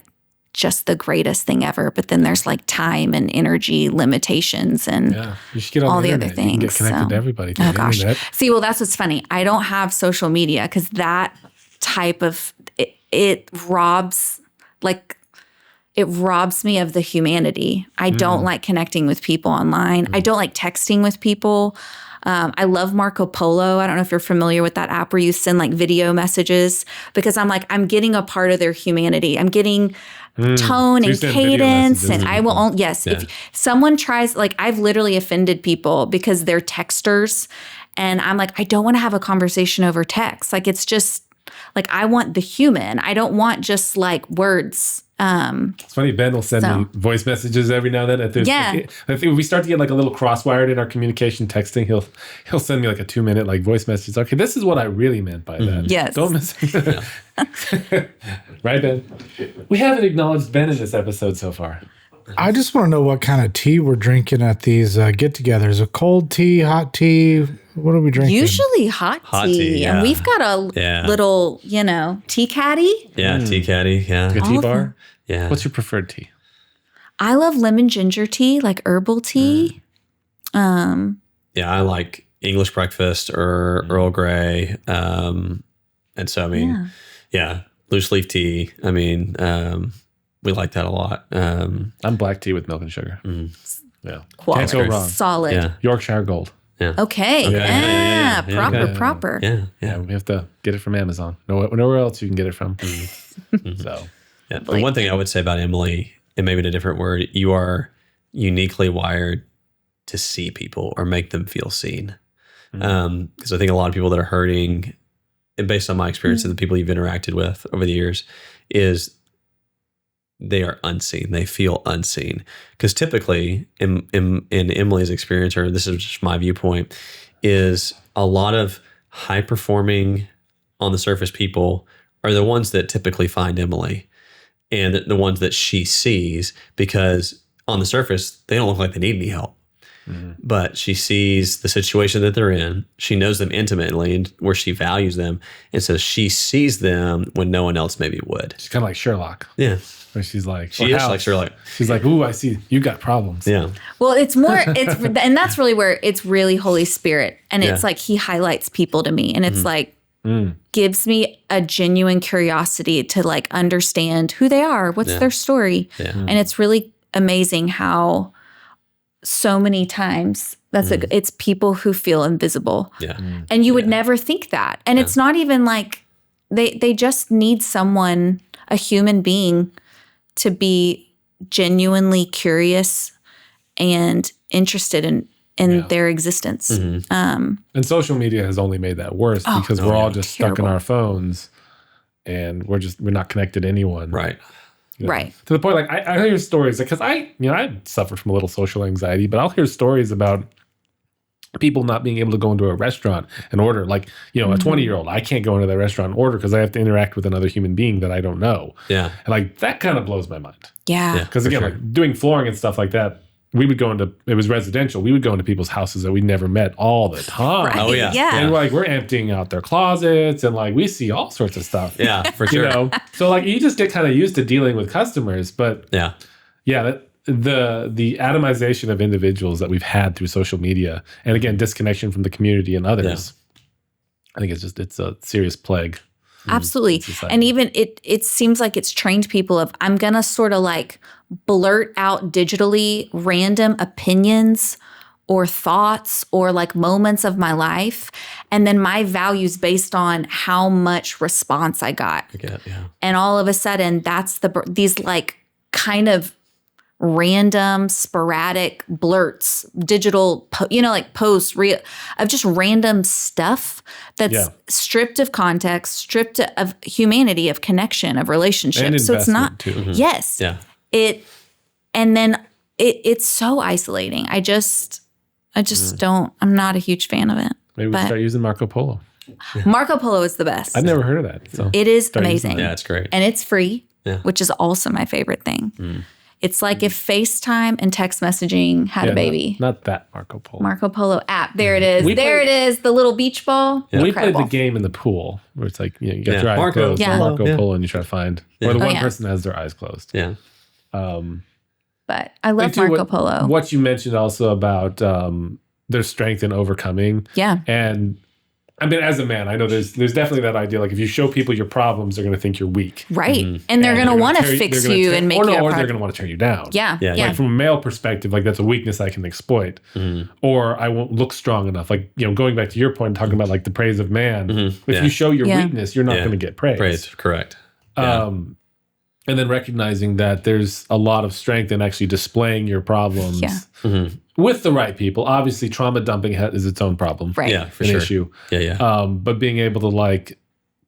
just the greatest thing ever. But then there's like time and energy limitations and you should get on all the other internet. things. You can get connected to everybody. Oh gosh. See, well, that's what's funny. I don't have social media because that type of, it robs me of the humanity. I don't like connecting with people online. I don't like texting with people. I love Marco Polo. I don't know if you're familiar with that app where you send like video messages, because I'm like, I'm getting a part of their humanity. I'm getting tone and cadence. And I will only, if someone tries, like I've literally offended people because they're texters. And I'm like, I don't want to have a conversation over text. Like, it's just like, I want the human. I don't want just like words. It's funny, Ben will send me voice messages every now and then. I think if we start to get like a little crosswired in our communication texting, he'll send me like a 2-minute like voice message. Okay, this is what I really meant by that. Yes. Don't miss Right, Ben? We haven't acknowledged Ben in this episode so far. I just want to know what kind of tea we're drinking at these get-togethers. A cold tea, hot tea? What are we drinking? Usually hot tea. And we've got a little, tea caddy. Yeah, tea caddy. Yeah. Like a tea bar? Yeah. What's your preferred tea? I love lemon ginger tea, like herbal tea. Yeah, I like English breakfast or Earl Grey. And so, I mean, loose leaf tea. I mean, we like that a lot. I'm black tea with milk and sugar. Yeah. Quality. Can't go wrong. Solid. Yeah. Yorkshire Gold. Yeah. Okay. Proper. Yeah, we have to get it from Amazon. Nowhere else you can get it from. So, the one thing I would say about Emily, and maybe in a different word, you are uniquely wired to see people or make them feel seen. Because I think a lot of people that are hurting, and based on my experience and the people you've interacted with over the years, is they are unseen. They feel unseen. Because typically, in Emily's experience, or this is just my viewpoint, is a lot of high-performing, on the surface people are the ones that typically find Emily, and the ones that she sees, because on the surface, they don't look like they need any help. But she sees the situation that they're in. She knows them intimately and where she values them. And so she sees them when no one else maybe would. she's kind of like Sherlock. Yeah. Where she's like, She is like Sherlock. She's like, ooh, I see you got problems. Yeah. Well, and that's really where it's really Holy Spirit. And it's like he highlights people to me. And it's like, gives me a genuine curiosity to like understand who they are, what's their story. Yeah. And it's really amazing how so many times it's people who feel invisible. Yeah. And you would never think that. And it's not even like they just need someone, a human being, to be genuinely curious and interested in their existence. And social media has only made that worse because we're all just stuck in our phones and we're not connected to anyone. Right. Right. To the point, like I hear stories because I suffer from a little social anxiety, but I'll hear stories about people not being able to go into a restaurant and order. Like, a 20-year-old, I can't go into that restaurant and order because I have to interact with another human being that I don't know. Yeah. And like that kind of blows my mind. Yeah. Because again, like doing flooring and stuff like that, we would go it was residential. We would go into people's houses that we never met all the time. Right. Oh, yeah. And like we're emptying out their closets and like we see all sorts of stuff. Yeah, for sure. So like you just get kind of used to dealing with customers. But the atomization of individuals that we've had through social media and again, disconnection from the community and others. I think it's a serious plague. Absolutely. And even it seems like it's trained people of, I'm going to sort of like blurt out digitally random opinions or thoughts or like moments of my life. And then my values based on how much response I got. Yeah. And all of a sudden that's these like kind of random sporadic blurts, digital, like posts of just random stuff that's stripped of context, stripped of humanity, of connection, of relationship. And so it's not, too. yes. Yeah. It's so isolating. I just don't, I'm not a huge fan of it. Maybe we start using Marco Polo. Marco Polo is the best. I've never heard of that. So it is amazing. Yeah, it's great. And it's free, Yeah. which is also my favorite thing. It's like if FaceTime and text messaging had a baby. Not that Marco Polo. Marco Polo app. There it is. It is. The little beach ball. We Incredible. played the game in the pool where it's like, you got your eyes Marco. closed, Yeah. Marco Polo, and you try to find, or the one yeah. person has their eyes closed. Yeah. But I love Marco Polo. What you mentioned also about their strength in overcoming. Yeah. And I mean, as a man, I know there's definitely that idea. Like if you show people your problems, they're going to think you're weak. Right. And they're going to want to fix you and make you a or they're problem. going to want to tear you down. Yeah. Yeah. Yeah. Like from a male perspective, like that's a weakness I can exploit, or I won't look strong enough. Like, going back to your point, talking about like the praise of man. If you show your weakness, you're not going to get praise. Praise, correct. Yeah. And then recognizing that there's a lot of strength in actually displaying your problems with the right people. Obviously, trauma dumping is its own problem. Right. Yeah, for an sure. issue. Yeah. But being able to like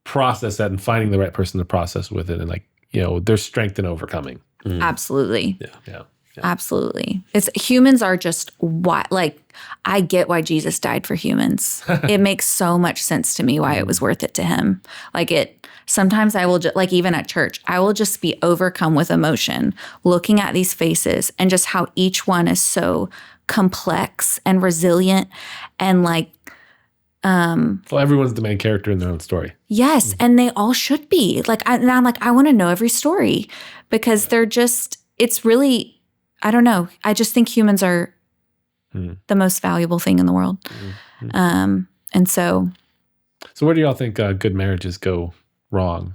process that and finding the right person to process with it, and like, there's strength in overcoming. Absolutely. Yeah. Absolutely. Humans are just I get why Jesus died for humans. It makes so much sense to me why it was worth it to him. Sometimes I will just, like even at church, I will just be overcome with emotion looking at these faces and just how each one is so complex and resilient and like, Well, everyone's the main character in their own story. yes. And they all should be I'm like, I want to know every story because it's really, I don't know. I just think humans are the most valuable thing in the world. And so. So where do y'all think good marriages go wrong?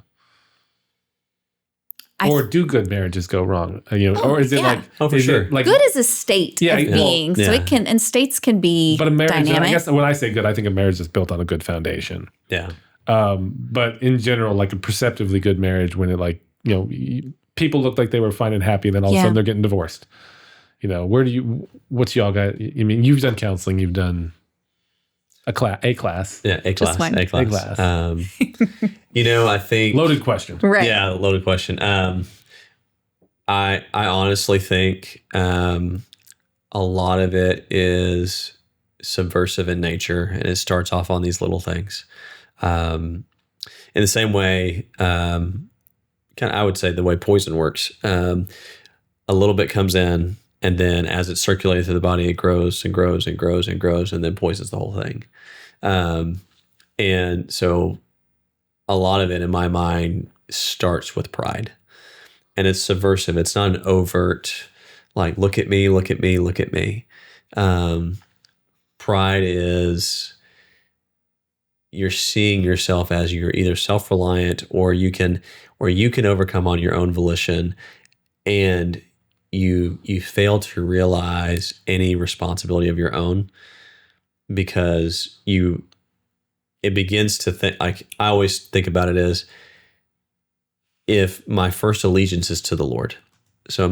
Or do good marriages go wrong? Or is it for sure. Like good is a state of being. So it can, and states can be but a marriage, dynamic. I guess when I say good, I think a marriage is built on a good foundation. Yeah. But in general, like a perceptively good marriage, when it people look like they were fine and happy, and then all of a sudden they're getting divorced. What's y'all got? I mean, you've done counseling, you've done a class. Yeah, A class. one. A class. I think Loaded question. Right. Yeah, loaded question. I honestly think a lot of it is subversive in nature, and it starts off on these little things. In the same way, I would say the way poison works. A little bit comes in, and then as it's circulated through the body, it grows and grows and grows and grows, and then poisons the whole thing. And so a lot of it in my mind starts with pride, and it's subversive. It's not an overt, like, look at me, look at me, look at me. Pride is you're seeing yourself as you're either self-reliant or you can overcome on your own volition, and you fail to realize any responsibility of your own, because it begins to think, like, I always think about it as, if my first allegiance is to the Lord, so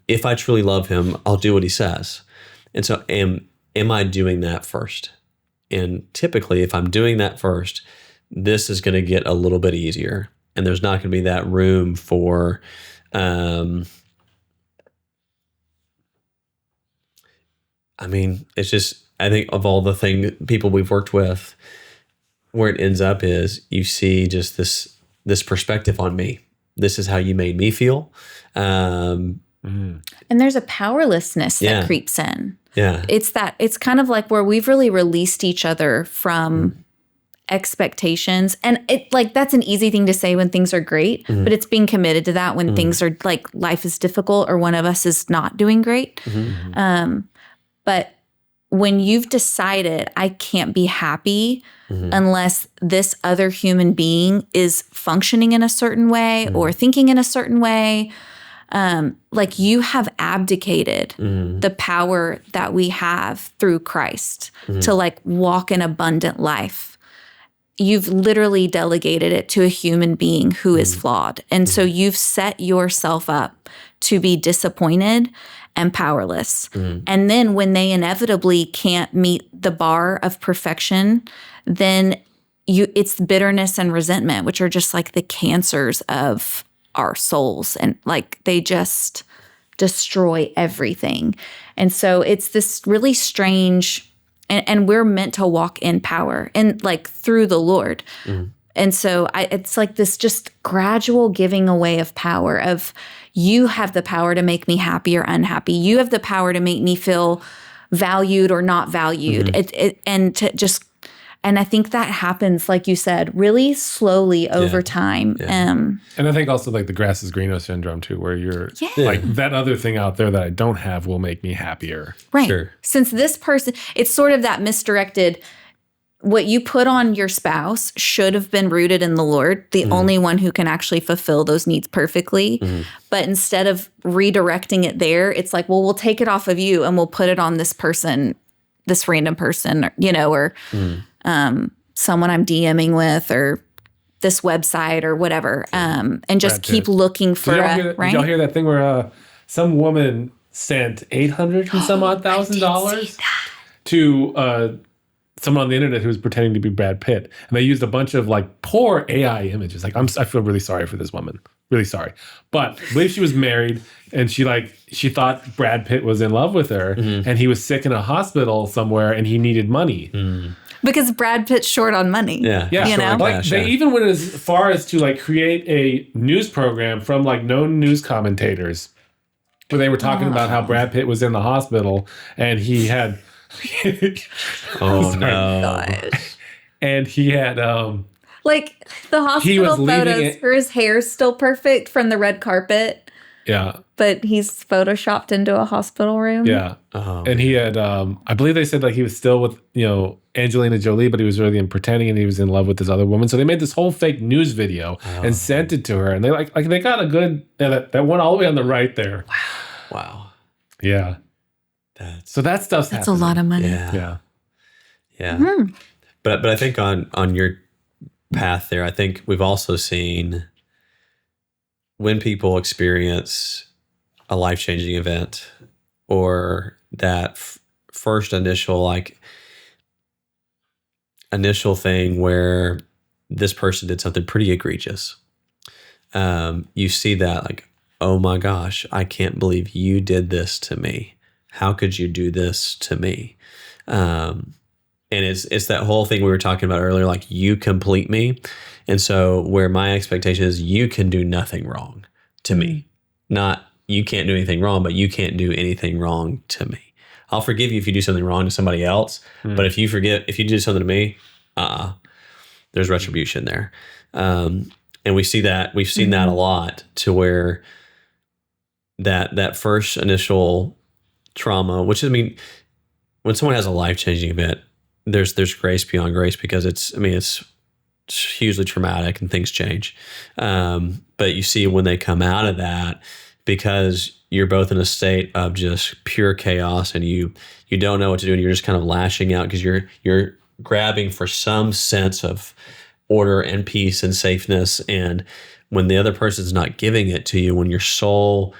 if I truly love him, I'll do what he says. And so am I doing that first? And typically, if I'm doing that first, this is going to get a little bit easier, and there's not going to be that room for it's just, I think of all the people we've worked with, where it ends up is you see just this perspective on me. This is how you made me feel. And there's a powerlessness that creeps in. Yeah. It's kind of like where we've really released each other from expectations. And that's an easy thing to say when things are great, but it's being committed to that when things are like life is difficult or one of us is not doing great. But when you've decided I can't be happy unless this other human being is functioning in a certain way or thinking in a certain way, like you have abdicated the power that we have through Christ to like walk an abundant life. You've literally delegated it to a human being who is flawed. And so you've set yourself up to be disappointed and powerless. And then when they inevitably can't meet the bar of perfection, then it's bitterness and resentment, which are just like the cancers of our souls. And like they just destroy everything. And so it's this really strange, and we're meant to walk in power and like through the Lord. And so it's like this just gradual giving away of power of you have the power to make me happy or unhappy. You have the power to make me feel valued or not valued. And I think that happens, like you said, really slowly over time. And I think also like the grass is greener syndrome too, where you're like that other thing out there that I don't have will make me happier. Right. Sure. Since this person, it's sort of that misdirected, what you put on your spouse should have been rooted in the Lord, the only one who can actually fulfill those needs perfectly. But instead of redirecting it there, it's like, well, we'll take it off of you and we'll put it on this person, this random person, or someone I'm DMing with, or this website or whatever, and just keep looking for Did y'all hear that thing where some woman sent $800 and some odd $1,000 to someone on the internet who was pretending to be Brad Pitt, and they used a bunch of like poor AI images. Like I feel really sorry for this woman, really sorry. But I believe she was married, and she thought Brad Pitt was in love with her, and he was sick in a hospital somewhere, and he needed money. Because Brad Pitt's short on money. Yeah. You know? Like they even went as far as to like create a news program from like known news commentators where they were talking about how Brad Pitt was in the hospital and he had Oh no. Gosh. and he had Like the hospital photos where his hair's still perfect from the red carpet. Yeah. But he's photoshopped into a hospital room. Yeah. And he had I believe they said like he was still with, Angelina Jolie, but he was really pretending and he was in love with this other woman. So they made this whole fake news video and sent it to her. And they they got a good that went all the way on the right there. Wow. Yeah. So that stuff's That's happening. a lot of money. Yeah. But I think on your path there, I think we've also seen when people experience a life-changing event or that first initial thing where this person did something pretty egregious. You see that like, oh my gosh, I can't believe you did this to me. How could you do this to me? And it's that whole thing we were talking about earlier, like you complete me. And so where my expectation is you can do nothing wrong to me. Not you can't do anything wrong, but you can't do anything wrong to me. I'll forgive you if you do something wrong to somebody else. But if you do something to me, there's retribution there. And we've seen that a lot to where that first initial trauma, which is, when someone has a life-changing event, there's grace beyond grace because it's hugely traumatic and things change. But you see when they come out of that, because you're both in a state of just pure chaos and you don't know what to do and you're just kind of lashing out because you're grabbing for some sense of order and peace and safeness. And when the other person's not giving it to you, when your sole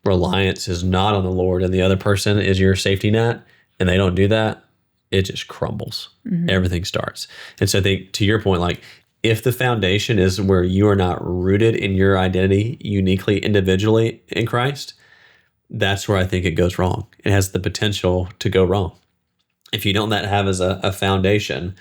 reliance is not on the Lord and the other person is your safety net and they don't do that, it just crumbles. Everything starts. And so I think to your point, like if the foundation is where you are not rooted in your identity uniquely, individually in Christ, that's where I think it goes wrong. It has the potential to go wrong. If you don't have as a foundation,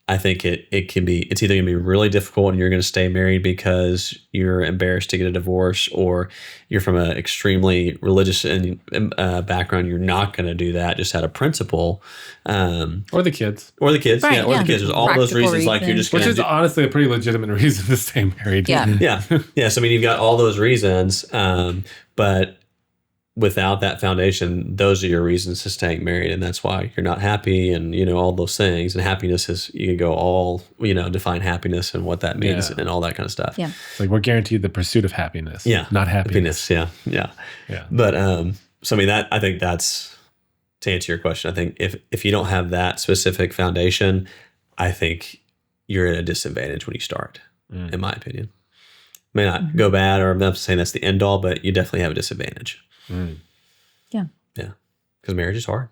I think it's either going to be really difficult and you're going to stay married because you're embarrassed to get a divorce, or you're from an extremely religious background. You're not going to do that just out of principle. Or the kids. Or the kids. Right, yeah, or the kids. There's all those reasons like you're just going to. Which is honestly a pretty legitimate reason to stay married. Yeah. Yeah. So, you've got all those reasons, but without that foundation, those are your reasons to staying married. And that's why you're not happy and, all those things. And happiness is, you can go all, define happiness and what that means and all that kind of stuff. Yeah. It's like we're guaranteed the pursuit of happiness. Yeah. Not happiness. Yeah. But, so I mean, I think that's, to answer your question, I think if you don't have that specific foundation, I think you're at a disadvantage when you start, in my opinion. May not go bad, or I'm not saying that's the end all, but you definitely have a disadvantage. Yeah. Yeah. Because marriage is hard.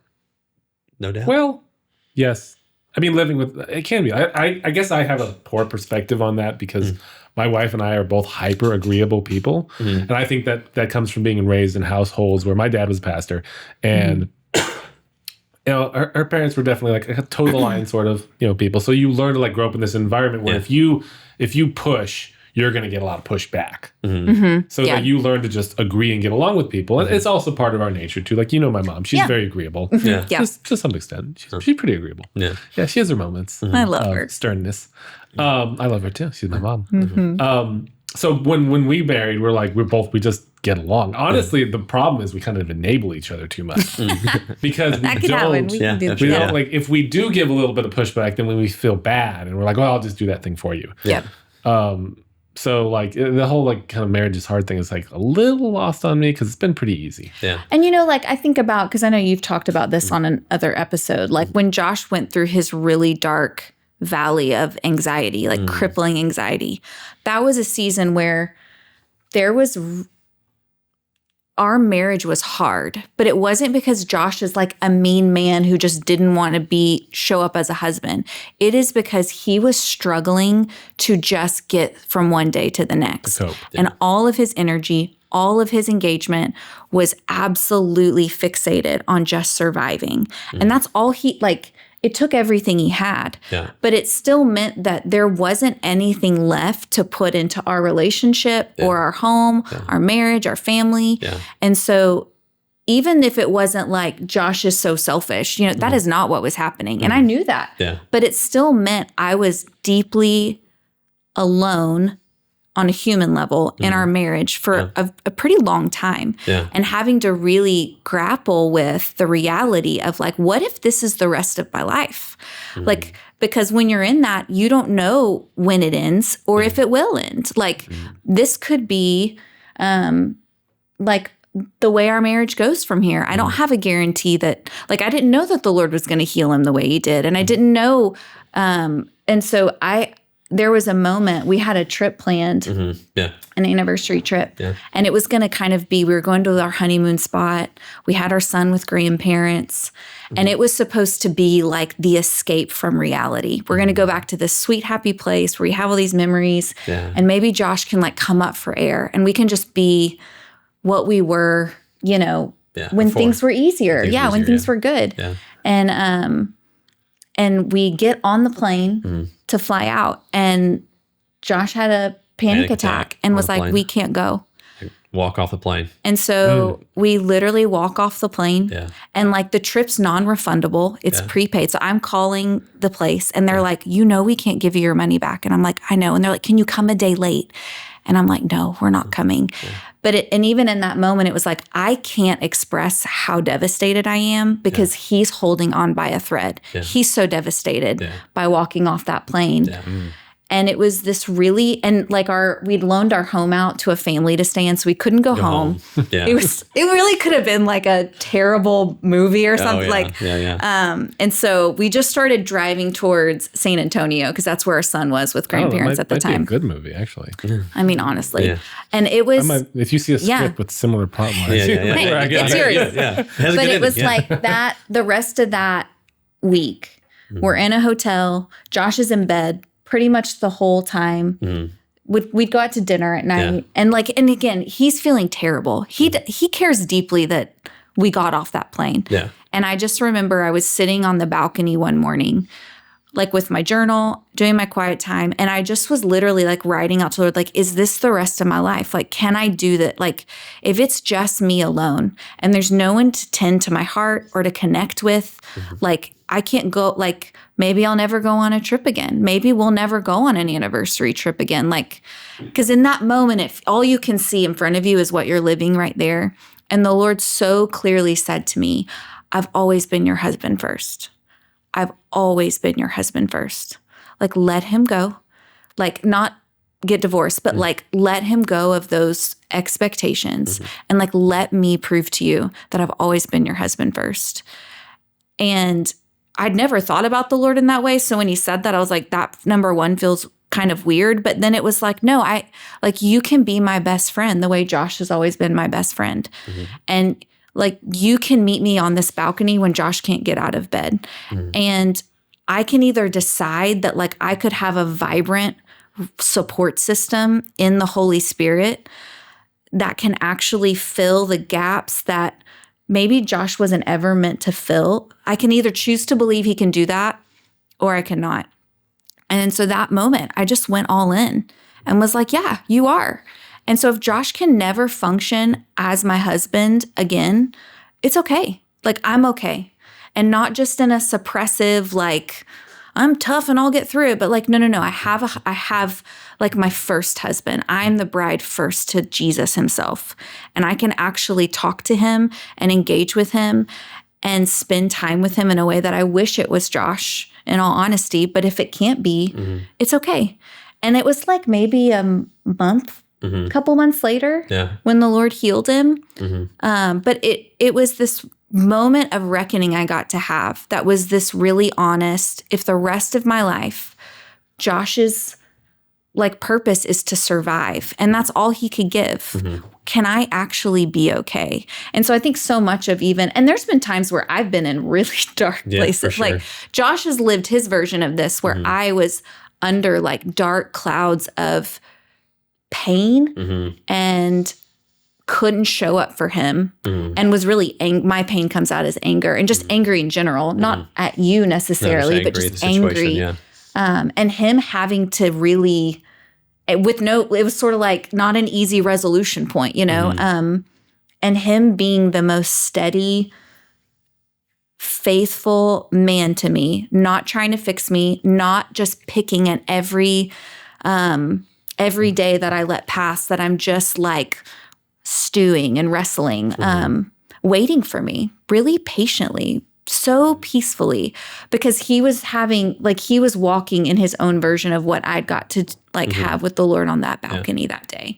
No doubt. Well, yes. I mean, living with it can be. I guess I have a poor perspective on that because my wife and I are both hyper agreeable people, and I think that comes from being raised in households where my dad was a pastor, and her parents were definitely like a total line sort of people. So you learn to like grow up in this environment where if you push, you're going to get a lot of pushback. So that you learn to just agree and get along with people. And it's also part of our nature too. Like, my mom, she's very agreeable. Just to some extent. She's pretty agreeable. Yeah, she has her moments. I love her. Sternness. I love her too. She's my mom. So when we married, we just get along. Honestly, the problem is we kind of enable each other too much. Because we don't, like, if we do give a little bit of pushback, then when we feel bad and we're like, well, I'll just do that thing for you. Yeah. So like the whole like kind of marriage is hard thing is like a little lost on me because it's been pretty easy. Yeah. And like I think about, because I know you've talked about this on another episode, like when Josh went through his really dark valley of anxiety, like crippling anxiety, that was a season where our marriage was hard, but it wasn't because Josh is like a mean man who just didn't want to show up as a husband. It is because he was struggling to just get from one day to the next. And all of his energy, all of his engagement was absolutely fixated on just surviving. And that's all it took everything he had, but it still meant that there wasn't anything left to put into our relationship or our home, our marriage, our family. And so even if it wasn't like Josh is so selfish, that is not what was happening. And I knew that, but it still meant I was deeply alone on a human level in our marriage for a pretty long time. And having to really grapple with the reality of like, what if this is the rest of my life? Like, because when you're in that, you don't know when it ends or if it will end. Like this could be like the way our marriage goes from here. I don't have a guarantee that, like, I didn't know that the Lord was going to heal him the way he did. And I didn't know. And so there was a moment, we had a trip planned, an anniversary trip, and it was going to kind of be, we were going to our honeymoon spot. We had our son with grandparents, and it was supposed to be like the escape from reality. We're going to go back to this sweet, happy place where we have all these memories, and maybe Josh can like come up for air, and we can just be what we were, when before. things were easier. When things were good. And we get on the plane to fly out, and Josh had a panic attack and was like, we can't go. Walk off the plane. And so we literally walk off the plane, and like the trip's non-refundable. It's prepaid. So I'm calling the place, and they're like, we can't give you your money back. And I'm like, I know. And they're like, can you come a day late? And I'm like, no, we're not coming. But even in that moment, it was like, I can't express how devastated I am because he's holding on by a thread. He's so devastated by walking off that plane. And it was this really, and like we'd loaned our home out to a family to stay in, so we couldn't go home. It really could have been like a terrible movie or something. And so we just started driving towards San Antonio because that's where our son was with grandparents at the time. Be a good movie, actually. I mean, honestly. And it was, if you see a script with similar plot lines, it's yours. But it was like that, the rest of that week, we're in a hotel, Josh is in bed pretty much the whole time. We'd go out to dinner at night, and again, he's feeling terrible. He cares deeply that we got off that plane. And I just remember I was sitting on the balcony one morning, like with my journal, doing my quiet time, and I just was literally like writing out to the Lord, like, is this the rest of my life? Like, can I do that? Like, if it's just me alone and there's no one to tend to my heart or to connect with, like, I can't go, like, maybe I'll never go on a trip again. Maybe we'll never go on an anniversary trip again. Like, because in that moment, if all you can see in front of you is what you're living right there, And the Lord so clearly said to me, I've always been your husband first. I've always been your husband first. Like, let him go. Like, not get divorced, but like, let him go of those expectations and like, let me prove to you that I've always been your husband first. And I'd never thought about the Lord in that way. So when he said that, I was like, that number one feels kind of weird. But then it was like, no, you can be my best friend the way Josh has always been my best friend. And like, you can meet me on this balcony when Josh can't get out of bed. And I can either decide that like I could have a vibrant support system in the Holy Spirit that can actually fill the gaps that maybe Josh wasn't ever meant to fill. I can either choose to believe he can do that or I cannot. And so that moment, I just went all in and was like, yeah, you are. And so if Josh can never function as my husband again, it's okay. Like, I'm okay. And not just in a suppressive, like, I'm tough and I'll get through it. But like, no. I have like my first husband. I'm the bride first to Jesus himself. And I can actually talk to him and engage with him and spend time with him in a way that I wish it was Josh, in all honesty. But if it can't be, it's okay. And it was like maybe a month, couple months later when the Lord healed him. But it was this moment of reckoning I got to have that was this really honest, if the rest of my life, Josh's like purpose is to survive and that's all he could give, can I actually be okay? And so I think so much of even, and there's been times where I've been in really dark places. Sure. Like Josh has lived his version of this where I was under like dark clouds of pain and couldn't show up for him and was really my pain comes out as anger and just angry in general, not at you necessarily, but just angry. And him having to really, it was sort of like not an easy resolution point, you know? And him being the most steady, faithful man to me, not trying to fix me, not just picking at every day that I let pass, that I'm just like stewing and wrestling, waiting for me really patiently, so peacefully, because he was walking in his own version of what I'd got to like have with the Lord on that balcony that day.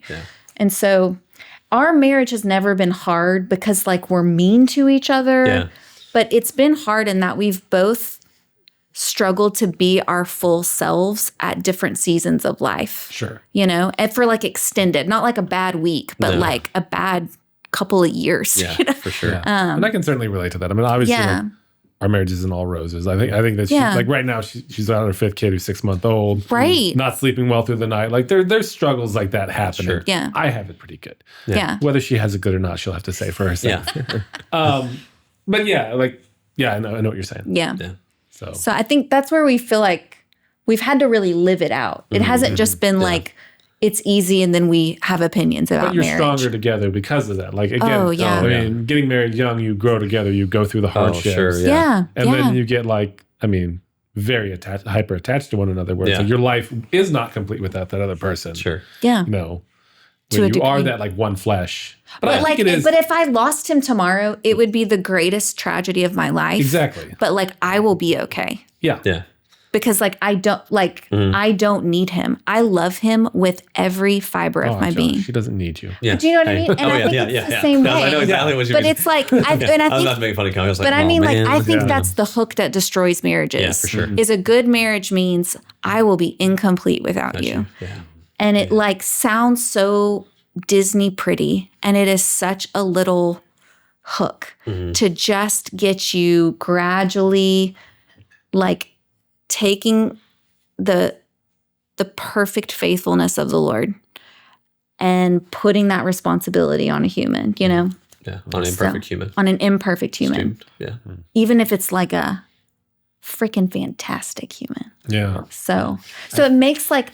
And so our marriage has never been hard because like we're mean to each other, but it's been hard in that we've both struggled to be our full selves at different seasons of life. Sure. You know, and for like extended, not like a bad week, but like a bad couple of years. Yeah, you know? for sure. And I can certainly relate to that. I mean, obviously, like, our marriage isn't all roses. I think that she, like right now, she's on her 5th kid who's 6 months old. Right. Not sleeping well through the night. Like there's struggles like that happening. Sure. Yeah. I have it pretty good. Yeah. Whether she has it good or not, she'll have to say for herself. But yeah, like, I know what you're saying. Yeah. So I think that's where we feel like we've had to really live it out. It hasn't just been like, it's easy and then we have opinions about but you're marriage. stronger together because of that. Like again, I mean, getting married young, you grow together, you go through the hardships. Yeah. And then you get like, I mean, very hyper attached to one another where it's like your life is not complete without that other person. Sure. Yeah. You know, To a when you are degree. that like one flesh. But I think it is. but if I lost him tomorrow, it would be the greatest tragedy of my life. Exactly. But like, I will be okay. Yeah. Because like, I don't need him. I love him with every fiber of my Josh, being. She doesn't need you. Yeah. Do you know what I mean? And I think it's the same way. I know exactly what you But mean. it's like, I was about to make a funny comment. I was like, but I oh, mean, man. like, I think that's the hook that destroys marriages. Yeah, for sure. Is a good marriage means I will be incomplete without you. Yeah. And it like sounds so Disney pretty, and it is such a little hook to just get you gradually like taking the perfect faithfulness of the Lord and putting that responsibility on a human, you know? Yeah. On an imperfect human. On an imperfect human. Yeah. Even if it's like a freaking fantastic human. Yeah. So it makes like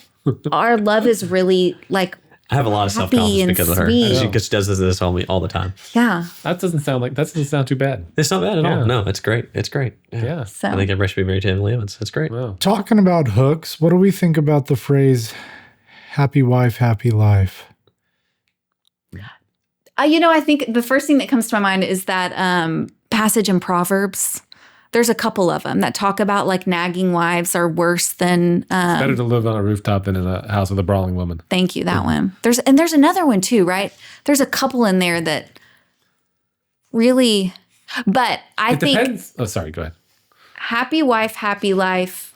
our love is really like, I have a lot of self happy confidence and because of her. sweet. She does this all the time. yeah. That doesn't sound too bad. It's not bad at Yeah. all. No, it's great. It's great. Yeah. So I think everybody should be married to Emily Evans. That's great. Wow. Talking about hooks, what do we think about the phrase happy wife, happy life? I think the first thing that comes to my mind is that passage in Proverbs. There's a couple of them that talk about like nagging wives are worse than. It's better to live on a rooftop than in a house with a brawling woman. Thank you, that one. There's another one too, right? There's a couple in there that really, but I think Depends. Oh, sorry. Go ahead. happy wife, happy life.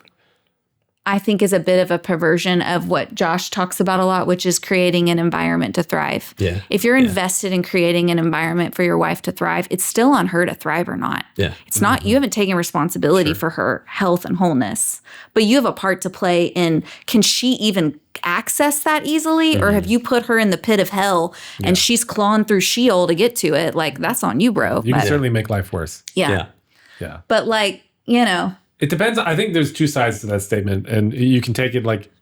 I think is a bit of a perversion of what Josh talks about a lot, which is creating an environment to thrive. Yeah. If you're invested in creating an environment for your wife to thrive, it's still on her to thrive or not. Yeah. It's not, you haven't taken responsibility for her health and wholeness, but you have a part to play in, can she even access that easily? Or have you put her in the pit of hell and she's clawing through Sheol to get to it? Like, that's on you, bro. You can certainly make life worse. Yeah. Yeah. But like, It depends. I think there's two sides to that statement, and you can take it like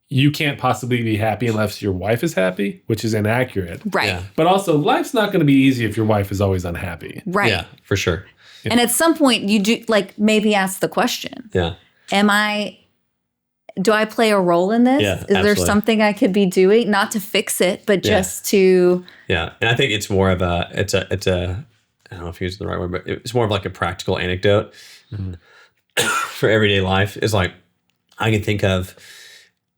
you can't possibly be happy unless your wife is happy, which is inaccurate. right. Yeah. But also, life's not going to be easy if your wife is always unhappy. Right. Yeah, for sure. And at some point you do like maybe ask the question, Yeah. do I play a role in this? Yeah, Is there absolutely. something I could be doing? Not to fix it, but just to, Yeah. And I think it's more of it's a, I don't know if you're using the right word, but it's more of like a practical anecdote for everyday life. Is like, I can think of,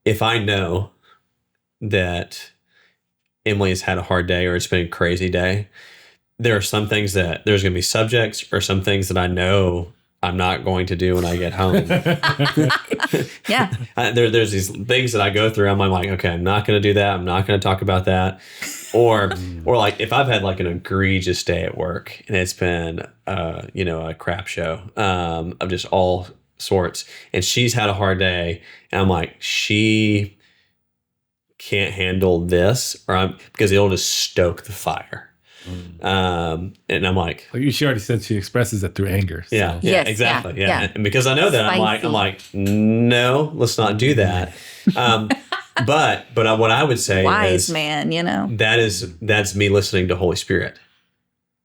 if I know that Emily has had a hard day or it's been a crazy day, there are some things that there's going to be subjects or some things that I know I'm not going to do when I get home. yeah. There's these things that I go through. I'm like, okay, I'm not going to do that. I'm not going to talk about that. Or like if I've had like an egregious day at work and it's been, a crap show of just all sorts, and she's had a hard day, and I'm like, she can't handle this, because it'll just stoke the fire. And I'm like, She already said she expresses it through anger. So. yeah, Yes, exactly. yeah, Yeah. yeah. And because I know that, Spicy. I'm like, no, let's not do that. But what I would say Wise is man, that's me listening to Holy Spirit.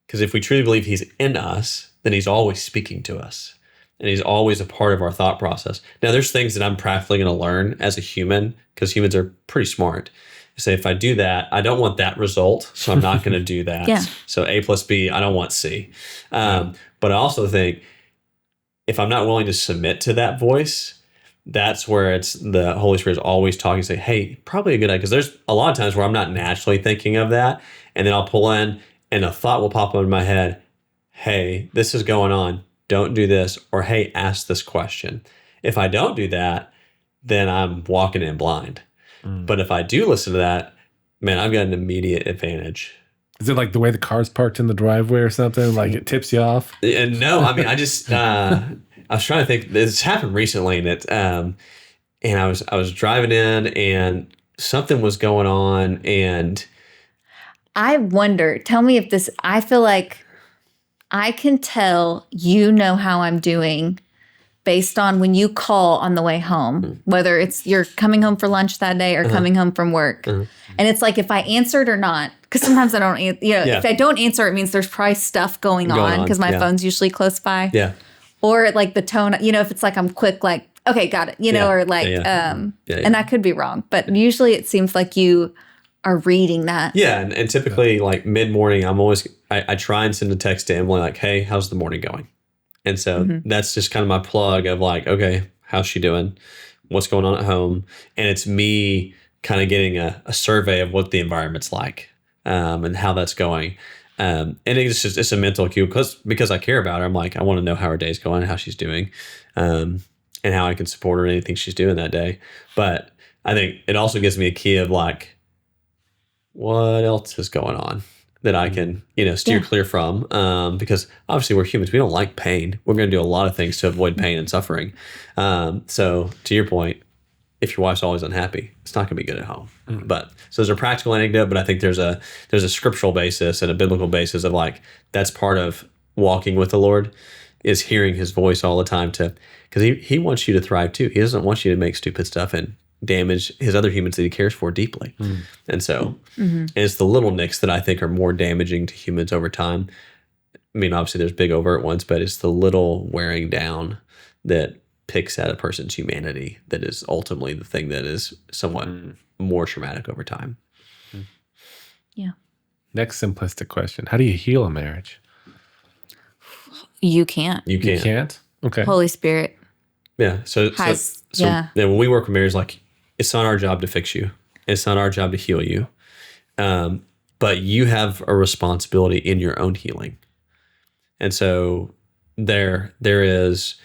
Because if we truly believe he's in us, then he's always speaking to us. And he's always a part of our thought process. Now, there's things that I'm practically going to learn as a human, because humans are pretty smart. Say, if I do that, I don't want that result, so I'm not going to do that. Yeah. So A plus B, I don't want C. But I also think if I'm not willing to submit to that voice, that's where it's the Holy Spirit is always talking, say, hey, probably a good idea. Because there's a lot of times where I'm not naturally thinking of that. And then I'll pull in and a thought will pop up in my head. Hey, this is going on. Don't do this. Or, hey, ask this question. If I don't do that, then I'm walking in blind. But if I do listen to that, man, I've got an immediate advantage. Is it like the way the car's parked in the driveway or something? Like it tips you off? And no, I mean, I just I was trying to think. This happened recently, and I was driving in, and something was going on, and I wonder, tell me if this, I feel like I can tell how I'm doing based on when you call on the way home, whether it's you're coming home for lunch that day or coming home from work. And it's like, if I answered or not, because sometimes I don't, if I don't answer, it means there's probably stuff going on because my phone's usually close by. yeah, Or like the tone, if it's like I'm quick, like, okay, got it, or like, and I could be wrong, but usually it seems like you are reading that. yeah, and typically like mid morning, I try and send a text to Emily like, hey, how's the morning going? And so that's just kind of my plug of like, okay, how's she doing? What's going on at home? And it's me kind of getting a survey of what the environment's like and how that's going. And it's a mental cue because I care about her. I'm like, I want to know how her day's going, how she's doing, and how I can support her in anything she's doing that day. But I think it also gives me a key of like, what else is going on that I can, steer clear from, because obviously we're humans. We don't like pain. We're going to do a lot of things to avoid pain and suffering. So to your point, if your wife's always unhappy, it's not going to be good at home. But so there's a practical anecdote, but I think there's a scriptural basis and a biblical basis of like, that's part of walking with the Lord, is hearing his voice all the time because he wants you to thrive too. He doesn't want you to make stupid stuff and damage his other humans that he cares for deeply. And so and it's the little nicks that I think are more damaging to humans over time. I mean, obviously there's big overt ones, but it's the little wearing down that picks at a person's humanity that is ultimately the thing that is somewhat more traumatic over time. Yeah. Next simplistic question. How do you heal a marriage? You can't. You You can't. can't? Okay. Holy Spirit Yeah. So yeah. when we work with marriage, like it's not our job to fix you. It's not our job to heal you. But you have a responsibility in your own healing. And so there is,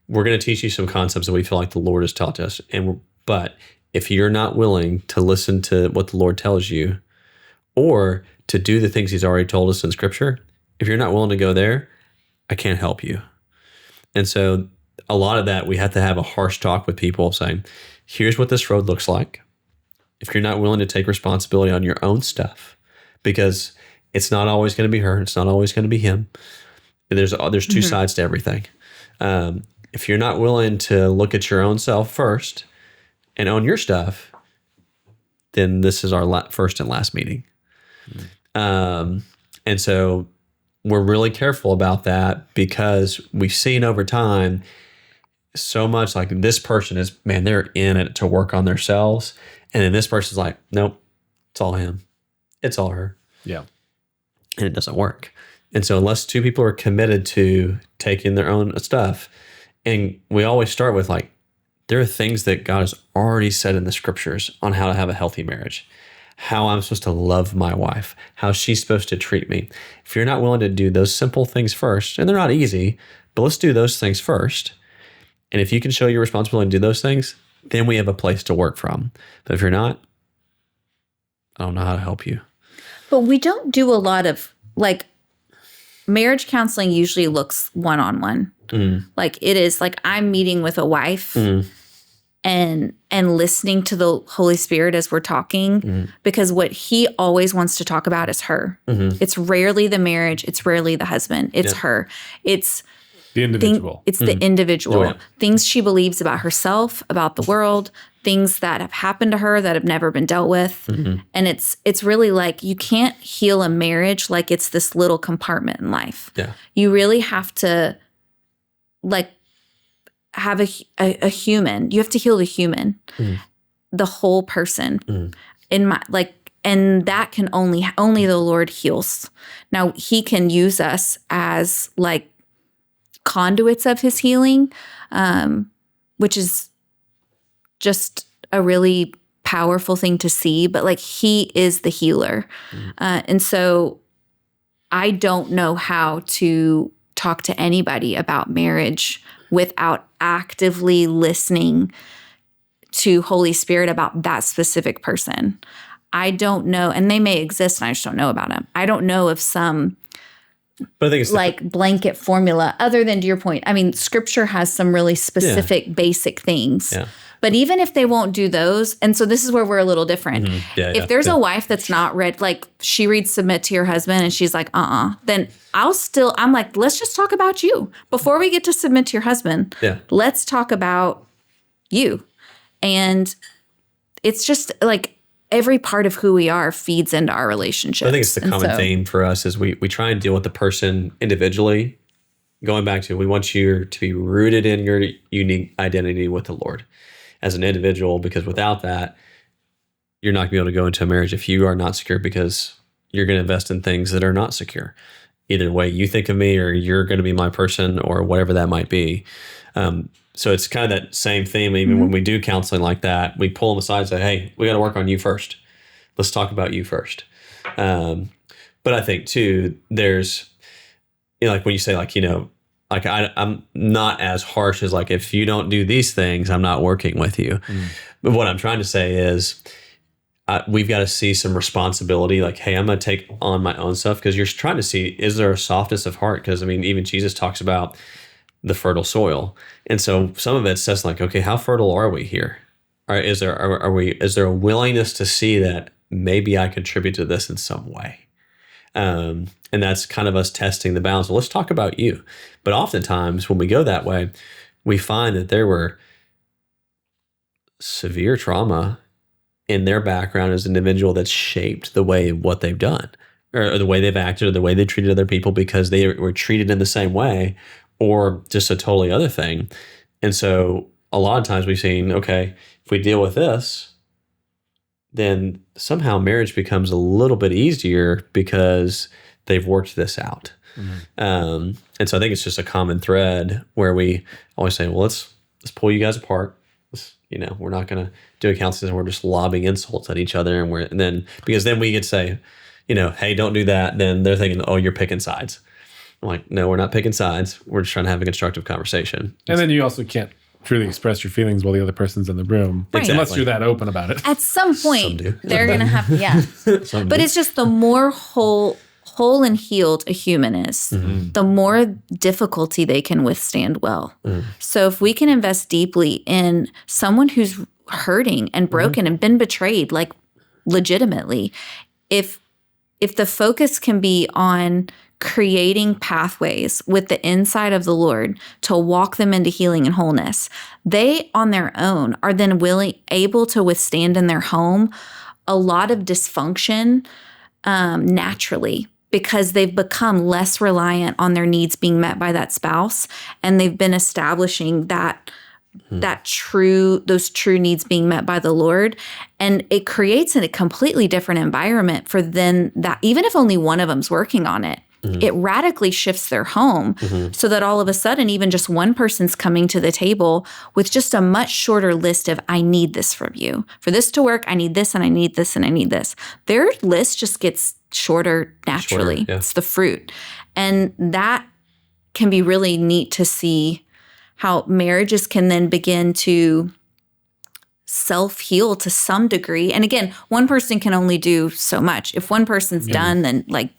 we're going to teach you some concepts that we feel like the Lord has taught us. But if you're not willing to listen to what the Lord tells you or to do the things he's already told us in scripture, if you're not willing to go there, I can't help you. And so a lot of that, we have to have a harsh talk with people saying, here's what this road looks like. If you're not willing to take responsibility on your own stuff, because it's not always going to be her, it's not always going to be him. There's two sides to everything. If you're not willing to look at your own self first and own your stuff, then this is our first and last meeting. And so we're really careful about that because we've seen over time so much like this person is, man, they're in it to work on themselves. And then this person's like, nope, it's all him. It's all her. Yeah. And it doesn't work. And so unless two people are committed to taking their own stuff, and we always start with like, there are things that God has already said in the scriptures on how to have a healthy marriage, how I'm supposed to love my wife, how she's supposed to treat me. If you're not willing to do those simple things first, and they're not easy, but let's do those things first. And if you can show your responsibility and do those things, then we have a place to work from. But if you're not, I don't know how to help you. But we don't do a lot of like marriage counseling usually looks one-on-one. Like it is like I'm meeting with a wife and listening to the Holy Spirit as we're talking because what he always wants to talk about is her. It's rarely the marriage. It's rarely the husband. It's her. It's the individual. It's the individual. Oh, yeah. Things she believes about herself, about the world, things that have happened to her that have never been dealt with. And it's really like you can't heal a marriage like it's this little compartment in life. Yeah. You really have to like have a human. You have to heal the human, the whole person. And that can only the Lord heals. Now he can use us as like conduits of his healing, which is just a really powerful thing to see, but like he is the healer. And so I don't know how to talk to anybody about marriage without actively listening to Holy Spirit about that specific person. I don't know, and they may exist and I just don't know about them. I don't know of some but I think it's like blanket formula other than to your point. I mean, scripture has some really specific basic things. Yeah. But even if they won't do those, and so this is where we're a little different. If there's a wife that's not read, like she reads submit to your husband and she's like, then I'm like, let's just talk about you. Before we get to submit to your husband, let's talk about you. And it's just like every part of who we are feeds into our relationship. I think it's the common theme for us is we try and deal with the person individually. Going back to, we want you to be rooted in your unique identity with the Lord as an individual, because without that, you're not going to be able to go into a marriage if you are not secure, because you're going to invest in things that are not secure. Either way you think of me, or you're going to be my person, or whatever that might be. So it's kind of that same theme. Even when we do counseling like that, we pull them aside and say, hey, we got to work on you first. Let's talk about you first. But I think too, there's, like when you say like, like I'm not as harsh as like, if you don't do these things, I'm not working with you. But what I'm trying to say is we've got to see some responsibility. Like, hey, I'm going to take on my own stuff, because you're trying to see, is there a softness of heart? Because I mean, even Jesus talks about the fertile soil. And so some of it says like, okay, how fertile are we here? Is there a willingness to see that maybe I contribute to this in some way? And that's kind of us testing the balance. Well, let's talk about you. But oftentimes when we go that way, we find that there were severe trauma in their background as an individual that shaped the way what they've done, or the way they've acted, or the way they treated other people, because they were treated in the same way, or just a totally other thing. And so a lot of times we've seen, okay, if we deal with this, then somehow marriage becomes a little bit easier because they've worked this out. And so I think it's just a common thread where we always say, well, let's pull you guys apart. We're not going to do a counseling. We're just lobbing insults at each other. Because then we could say, hey, don't do that. Then they're thinking, oh, you're picking sides. I'm like, no, we're not picking sides. We're just trying to have a constructive conversation. And then you also can't truly express your feelings while the other person's in the room. Right. Unless you're that open about it. At some point, do. they're going to have, yeah. But it's just the more whole and healed a human is, the more difficulty they can withstand well. So if we can invest deeply in someone who's hurting and broken and been betrayed, like legitimately, if the focus can be on creating pathways with the inside of the Lord to walk them into healing and wholeness, they on their own are then able to withstand in their home a lot of dysfunction naturally, because they've become less reliant on their needs being met by that spouse, and they've been establishing those true needs being met by the Lord. And it creates a completely different environment for then that, even if only one of them's working on it, it radically shifts their home so that all of a sudden, even just one person's coming to the table with just a much shorter list of, I need this from you. For this to work, I need this and I need this and I need this. Their list just gets shorter naturally. Yeah. It's the fruit. And that can be really neat to see how marriages can then begin to self-heal to some degree. And again, one person can only do so much. If one person's done, then like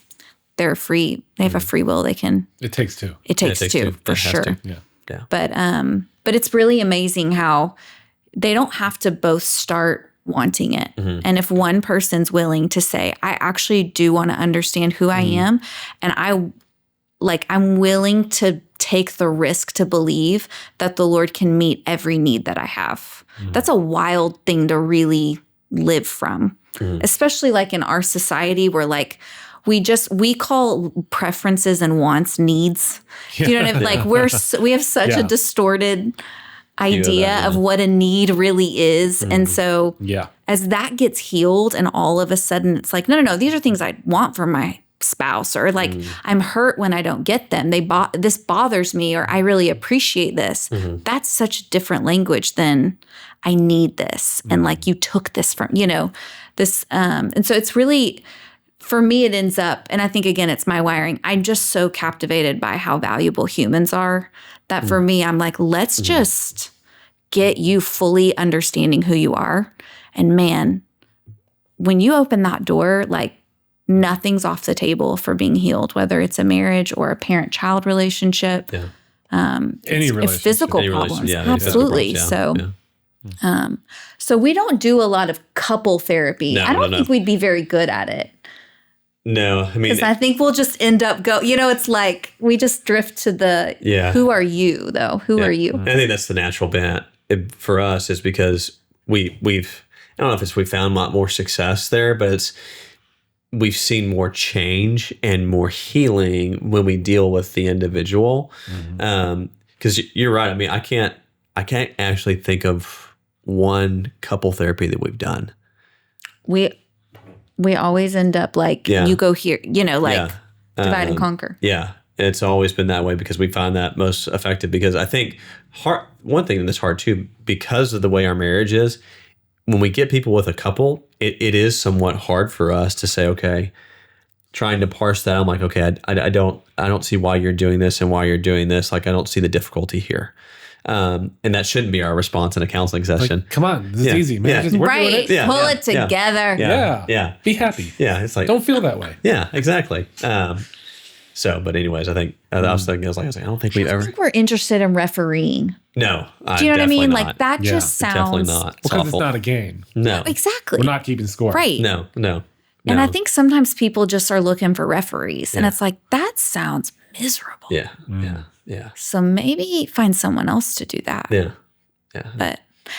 they're free. They have a free will. They can. It takes two. It takes two for sure. Yeah. But it's really amazing how they don't have to both start wanting it. And if one person's willing to say, I actually do want to understand who I am, and I'm willing to take the risk to believe that the Lord can meet every need that I have. That's a wild thing to really live from, especially like in our society where like we call preferences and wants needs. Do you know what I mean? Like we have such a distorted idea of what a need really is. And so as that gets healed and all of a sudden it's like, no, these are things I want for my spouse, or like I'm hurt when I don't get them. This bothers me, or I really appreciate this. That's such different language than I need this. And like you took this from, this. And so it's really, for me, it ends up, and I think again, it's my wiring. I'm just so captivated by how valuable humans are that for me, I'm like, let's just get you fully understanding who you are. And man, when you open that door, like nothing's off the table for being healed, whether it's a marriage or a parent-child relationship, Any relationship. physical problems. Absolutely. So we don't do a lot of couple therapy. I don't think we'd be very good at it. No, I mean, because I think we'll just end up it's like we just drift to the, who are you though? Who are you? I think that's the natural bent for us, is because we've, I don't know if we found a lot more success there, but we've seen more change and more healing when we deal with the individual. Because you're right. I mean, I can't actually think of one couple therapy that we've done. We always end up like, you go here, divide and conquer. Yeah. It's always been that way because we find that most effective. Because I think one thing that's hard too, because of the way our marriage is, when we get people with a couple, it is somewhat hard for us to say, okay, trying to parse that. I'm like, okay, I don't see why you're doing this and why you're doing this. Like, I don't see the difficulty here. And that shouldn't be our response in a counseling session. Like, come on, this is easy, man. We're doing it. Pull it together. Yeah. Be happy. Yeah. It's like, don't feel that way. Yeah, exactly. But anyways, I think I was like, I don't think we've ever. I think we're interested in refereeing. No, do you know what I mean? Not. Like that just sounds definitely not. Because it's not a game. No, exactly. We're not keeping score. Right. No. And I think sometimes people just are looking for referees, and it's like that sounds miserable. Yeah. So maybe find someone else to do that. Yeah.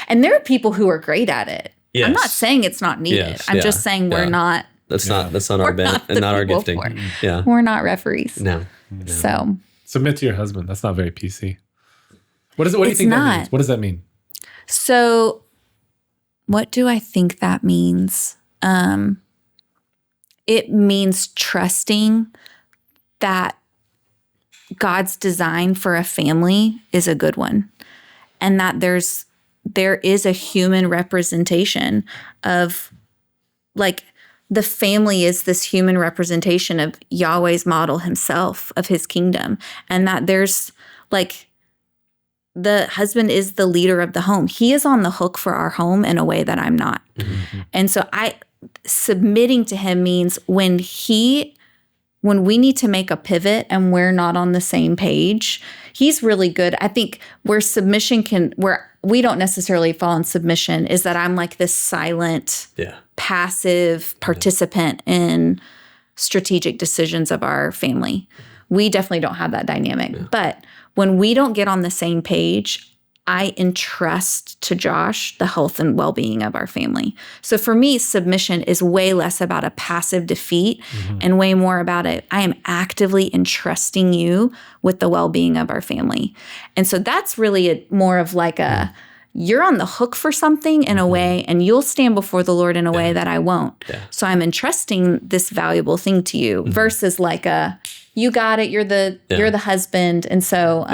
And there are people who are great at it. Yes. I'm not saying it's not needed. Yes, I'm just saying we're not. That's not our bent and not our gifting. Yeah. We're not referees. No. So submit to your husband. That's not very PC. What do you think that means? What does that mean? So What do I think that means? It means trusting that God's design for a family is a good one, and that there is a human representation of, like, the family is this human representation of Yahweh's model himself, of his kingdom, and that there's, like, the husband is the leader of the home. He is on the hook for our home in a way that I'm not. And so submitting to him means when we need to make a pivot and we're not on the same page, he's really good. I think where we don't necessarily fall in submission is that I'm like this silent, passive participant in strategic decisions of our family. We definitely don't have that dynamic. But when we don't get on the same page, I entrust to Josh the health and well-being of our family. So for me, submission is way less about a passive defeat and way more about I am actively entrusting you with the well-being of our family. And so that's really more of like you're on the hook for something in a way, and you'll stand before the Lord in a way that I won't. So I'm entrusting this valuable thing to you versus like you got it, you're the husband. And so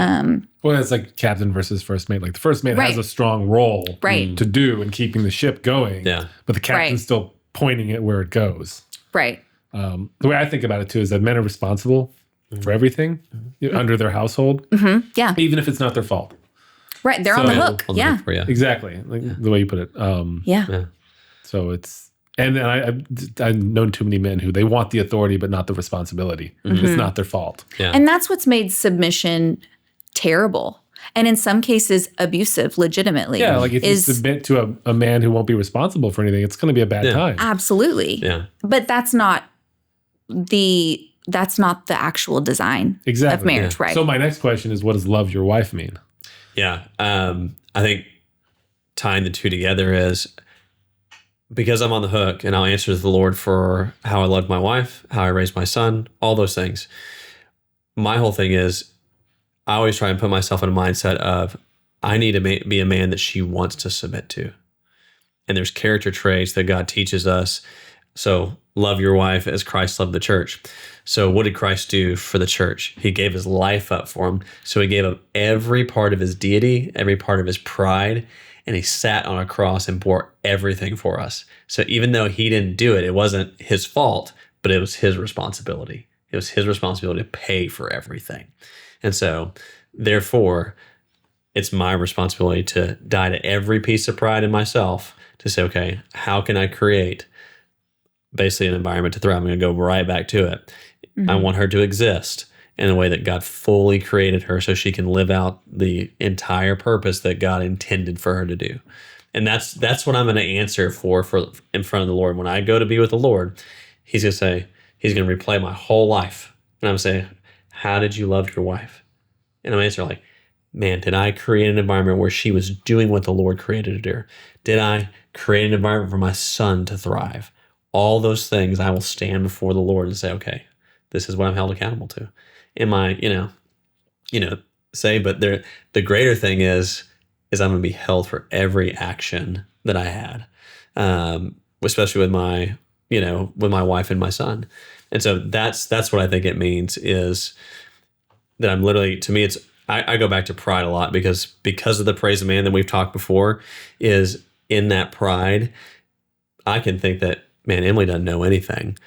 well, it's like captain versus first mate. Like the first mate has a strong role to do in keeping the ship going. But the captain's still pointing it where it goes. Right. The way I think about it too is that men are responsible for everything under their household. Yeah. Even if it's not their fault. Right. They're on the hook. Yeah. Exactly. Like the way you put it. So it's, and I've known too many men who they want the authority but not the responsibility. It's not their fault. And that's what's made submission terrible. And in some cases, abusive, legitimately. Yeah, like if you submit to a man who won't be responsible for anything, it's going to be a bad time. Absolutely. Yeah. But that's not the actual design of marriage, right? So my next question is, what does love your wife mean? Yeah. I think tying the two together is because I'm on the hook and I'll answer to the Lord for how I love my wife, how I raised my son, all those things. My whole thing is I always try and put myself in a mindset of I need to be a man that she wants to submit to. And there's character traits that God teaches us. So love your wife as Christ loved the church. So what did Christ do for the church? He gave his life up for him. So he gave up every part of his deity, every part of his pride, and he sat on a cross and bore everything for us. So even though he didn't do it, it wasn't his fault, but it was his responsibility. It was his responsibility to pay for everything. And so, therefore, it's my responsibility to die to every piece of pride in myself to say, okay, how can I create basically an environment to thrive? I'm going to go right back to it. I want her to exist in a way that God fully created her so she can live out the entire purpose that God intended for her to do. And that's what I'm going to answer for in front of the Lord. When I go to be with the Lord, he's going to replay my whole life. And I'm going to say, how did you love your wife? And I'm answering like, man, did I create an environment where she was doing what the Lord created her to do? Did I create an environment for my son to thrive? All those things I will stand before the Lord and say, okay, this is what I'm held accountable to. Am I, but the greater thing is I'm going to be held for every action that I had, especially with my wife and my son. And so that's what I think it means is that I'm literally, to me, it's, I go back to pride a lot because of the praise of man that we've talked before is in that pride, I can think that, man, Emily doesn't know anything.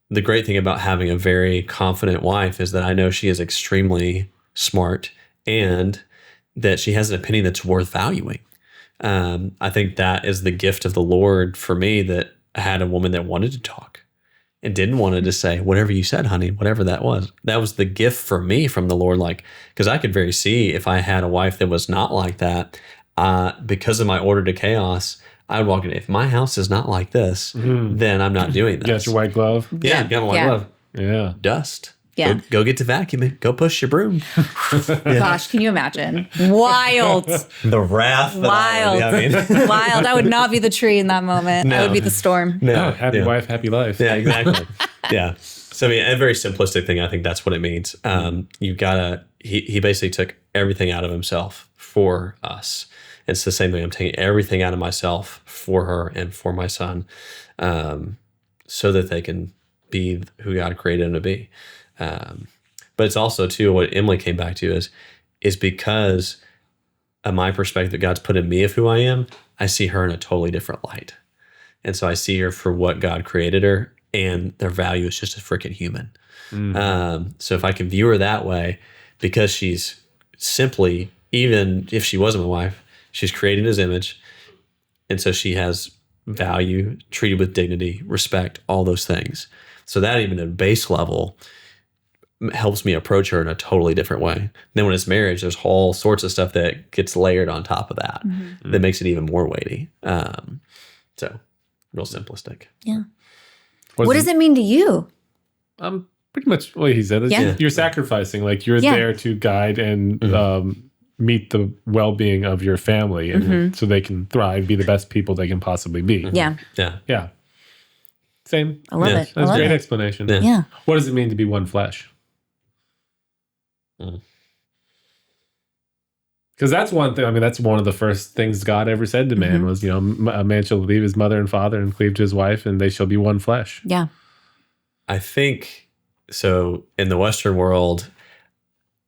The great thing about having a very confident wife is that I know she is extremely smart and that she has an opinion that's worth valuing. I think that is the gift of the Lord for me, that I had a woman that wanted to talk and didn't want to just say, whatever you said, honey, whatever that was. That was the gift for me from the Lord. Like, because I could very see if I had a wife that was not like that, because of my order to chaos, I would walk in. If my house is not like this, then I'm not doing this. You got your white glove? Yeah, got my white glove. Yeah. Dust. Yeah. Go get to vacuuming. Go push your broom. Gosh, can you imagine? Wild. The wrath. Wild. Wild. I would not be the tree in that moment. I would be the storm. No. Happy wife, happy life. Yeah, exactly. Yeah. So, I mean, a very simplistic thing, I think that's what it means. You gotta, he basically took everything out of himself for us. It's the same thing. I'm taking everything out of myself for her and for my son, so that they can be who God created them to be. But it's also too what Emily came back to is because of my perspective God's put in me of who I am, I see her in a totally different light. And so I see her for what God created her, and their value is just a freaking human. So if I can view her that way, because she's simply, even if she wasn't my wife, she's created in his image. And so she has value, treated with dignity, respect, all those things. So that even at a base level helps me approach her in a totally different way. Then when it's marriage, there's all sorts of stuff that gets layered on top of that that makes it even more weighty. So real simplistic. Yeah. What does it mean to you? Pretty much what he said. Yeah. You're sacrificing, like you're Yeah. there to guide and meet the well-being of your family, and so they can thrive, be the best people they can possibly be. Yeah. Yeah. Yeah. Same. I love Yeah. it. I That's a love great it. explanation. Yeah. Yeah. What does it mean to be one flesh? Because that's one thing. I mean, that's one of the first things God ever said to man was, a man shall leave his mother and father and cleave to his wife, and they shall be one flesh. Yeah. I think so. In the Western world,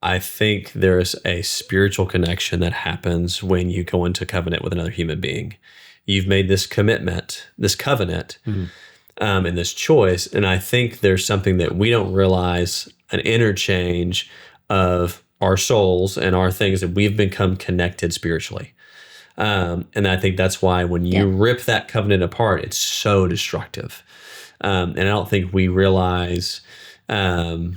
I think there's a spiritual connection that happens when you go into covenant with another human being. You've made this commitment, this covenant, and this choice. And I think there's something that we don't realize, an interchange of our souls and our things that we've become connected spiritually. And I think that's why when you rip that covenant apart, it's so destructive. And I don't think we realize, I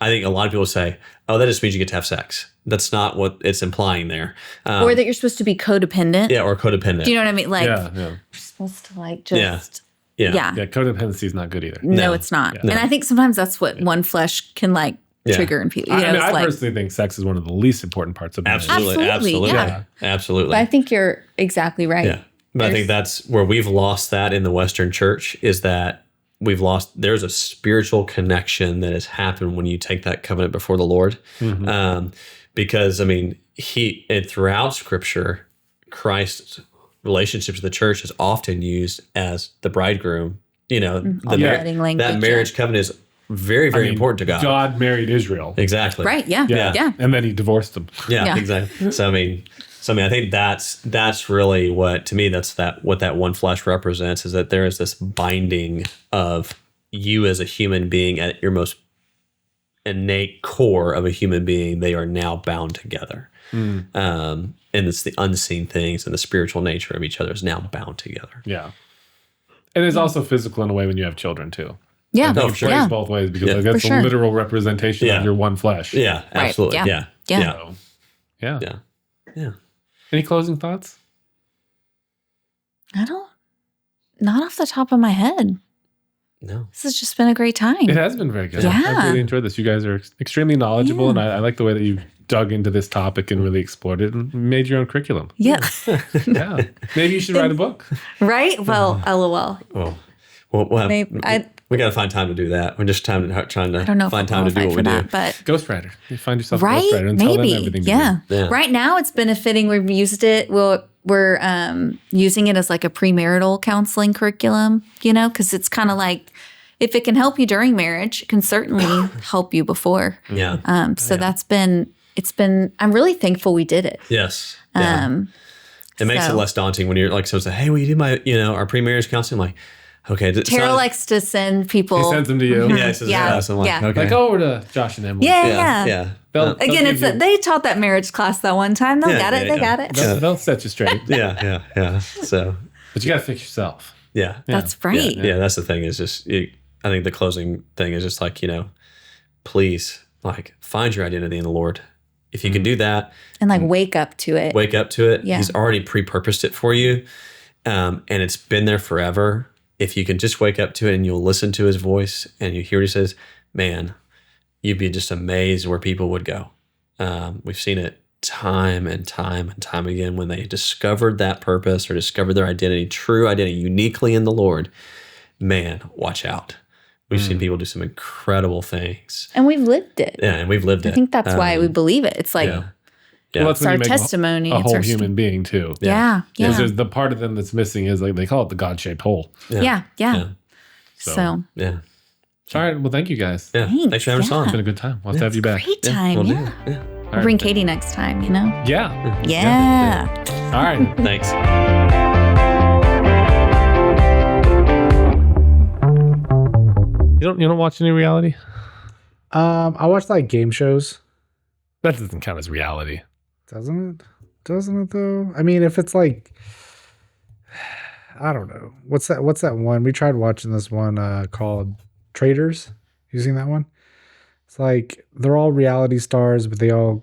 think a lot of people say, oh, that just means you get to have sex. That's not what it's implying there. Or that you're supposed to be codependent. Yeah, or codependent. Do you know what I mean? Like, Yeah. you're supposed to like just, Yeah. Yeah. Codependency is not good either. No, No. it's not. Yeah. And I think sometimes that's what one flesh can like Yeah. trigger in people. I personally think sex is one of the least important parts of marriage. Absolutely. Absolutely, Absolutely. yeah. Absolutely. But I think you're exactly right. Yeah. But I think that's where we've lost that in the Western church, is that there's a spiritual connection that has happened when you take that covenant before the Lord. Because, I mean, and throughout Scripture, Christ's relationship to the church is often used as the bridegroom. On the wedding language, that marriage covenant is very, very important to God. God married Israel. Exactly. Right. Yeah. Yeah. And then he divorced them. Yeah, Yeah. exactly. So I mean, I think that's really what, to me, what that one flesh represents, is that there is this binding of you as a human being at your most innate core of a human being. They are now bound together, and it's the unseen things and the spiritual nature of each other is now bound together. Yeah. And it's also physical in a way when you have children too. Yeah. Oh, It sure. plays Yeah. both ways, because Yeah. like, that's For sure. a literal representation Yeah. of your one flesh. Yeah, Right. absolutely. Yeah. Yeah. Yeah. So, yeah. Yeah. Yeah. Any closing thoughts? Not off the top of my head. No. This has just been a great time. It has been very good. Yeah. I've really enjoyed this. You guys are extremely knowledgeable, and I like the way that you've dug into this topic and really explored it and made your own curriculum. Yeah. Yeah. Maybe you should write a book. Right? Well, LOL. Well, Maybe we got to find time to do that. We're just trying to I don't know if find I'm time to do qualified what for we that, do. but Ghostwriter. You find yourself a right? ghostwriter and tell them Maybe. everything you Yeah. do. Yeah. Right now it's benefiting. We've used it. We're using it as like a premarital counseling curriculum, because it's kind of like, if it can help you during marriage, it can certainly help you before. Yeah. So I'm really thankful we did it. Yes. Yeah. It makes it so- less daunting when you're like, so say, hey, will you do my, our pre-marriage counseling? I'm like, okay. Tara likes to send people. He sends them to you. Yeah, it says Yeah. yes. I'm like, Yeah. okay. Like, go over to Josh and Emily. Yeah. Yeah. They'll Again, give you- they taught that marriage class that one time. They got it. They got it. They'll set you straight. Yeah. So, But you got to fix yourself. yeah. That's right. Yeah. That's the thing, is just, I think the closing thing is just like, please, like, find your identity in the Lord. If you can do that, And like wake up to it. wake up to it. Yeah. He's already pre-purposed it for you. And it's been there forever. If you can just wake up to it and you'll listen to his voice and you hear what he says, man, you'd be just amazed where people would go. We've seen it time and time and time again when they discovered that purpose or discovered their identity, true identity, uniquely in the Lord. Man, watch out. We've seen people do some incredible things. And we've lived it. Yeah, and we've lived it. I think that's why we believe it. It's like, Well, that's It's when our you make testimony. a It's whole our human being too. Yeah. Because Yeah. there's the part of them that's missing is like they call it the God-shaped hole. Yeah. Yeah. So Yeah. All right. Well, thank you guys. Yeah. Thanks for having us yeah. It's been on. a good time. We'll have to have you back. great time. We'll do Yeah. it. Yeah. All We'll right. bring Katie next time, you know? Yeah. Yeah. All right. Thanks. You don't watch any reality? I watch like game shows. That doesn't count as reality. Doesn't it? Doesn't it though? I mean, if it's like, I don't know. What's that one? We tried watching this one called Traders. You seen that one? It's like they're all reality stars, but they go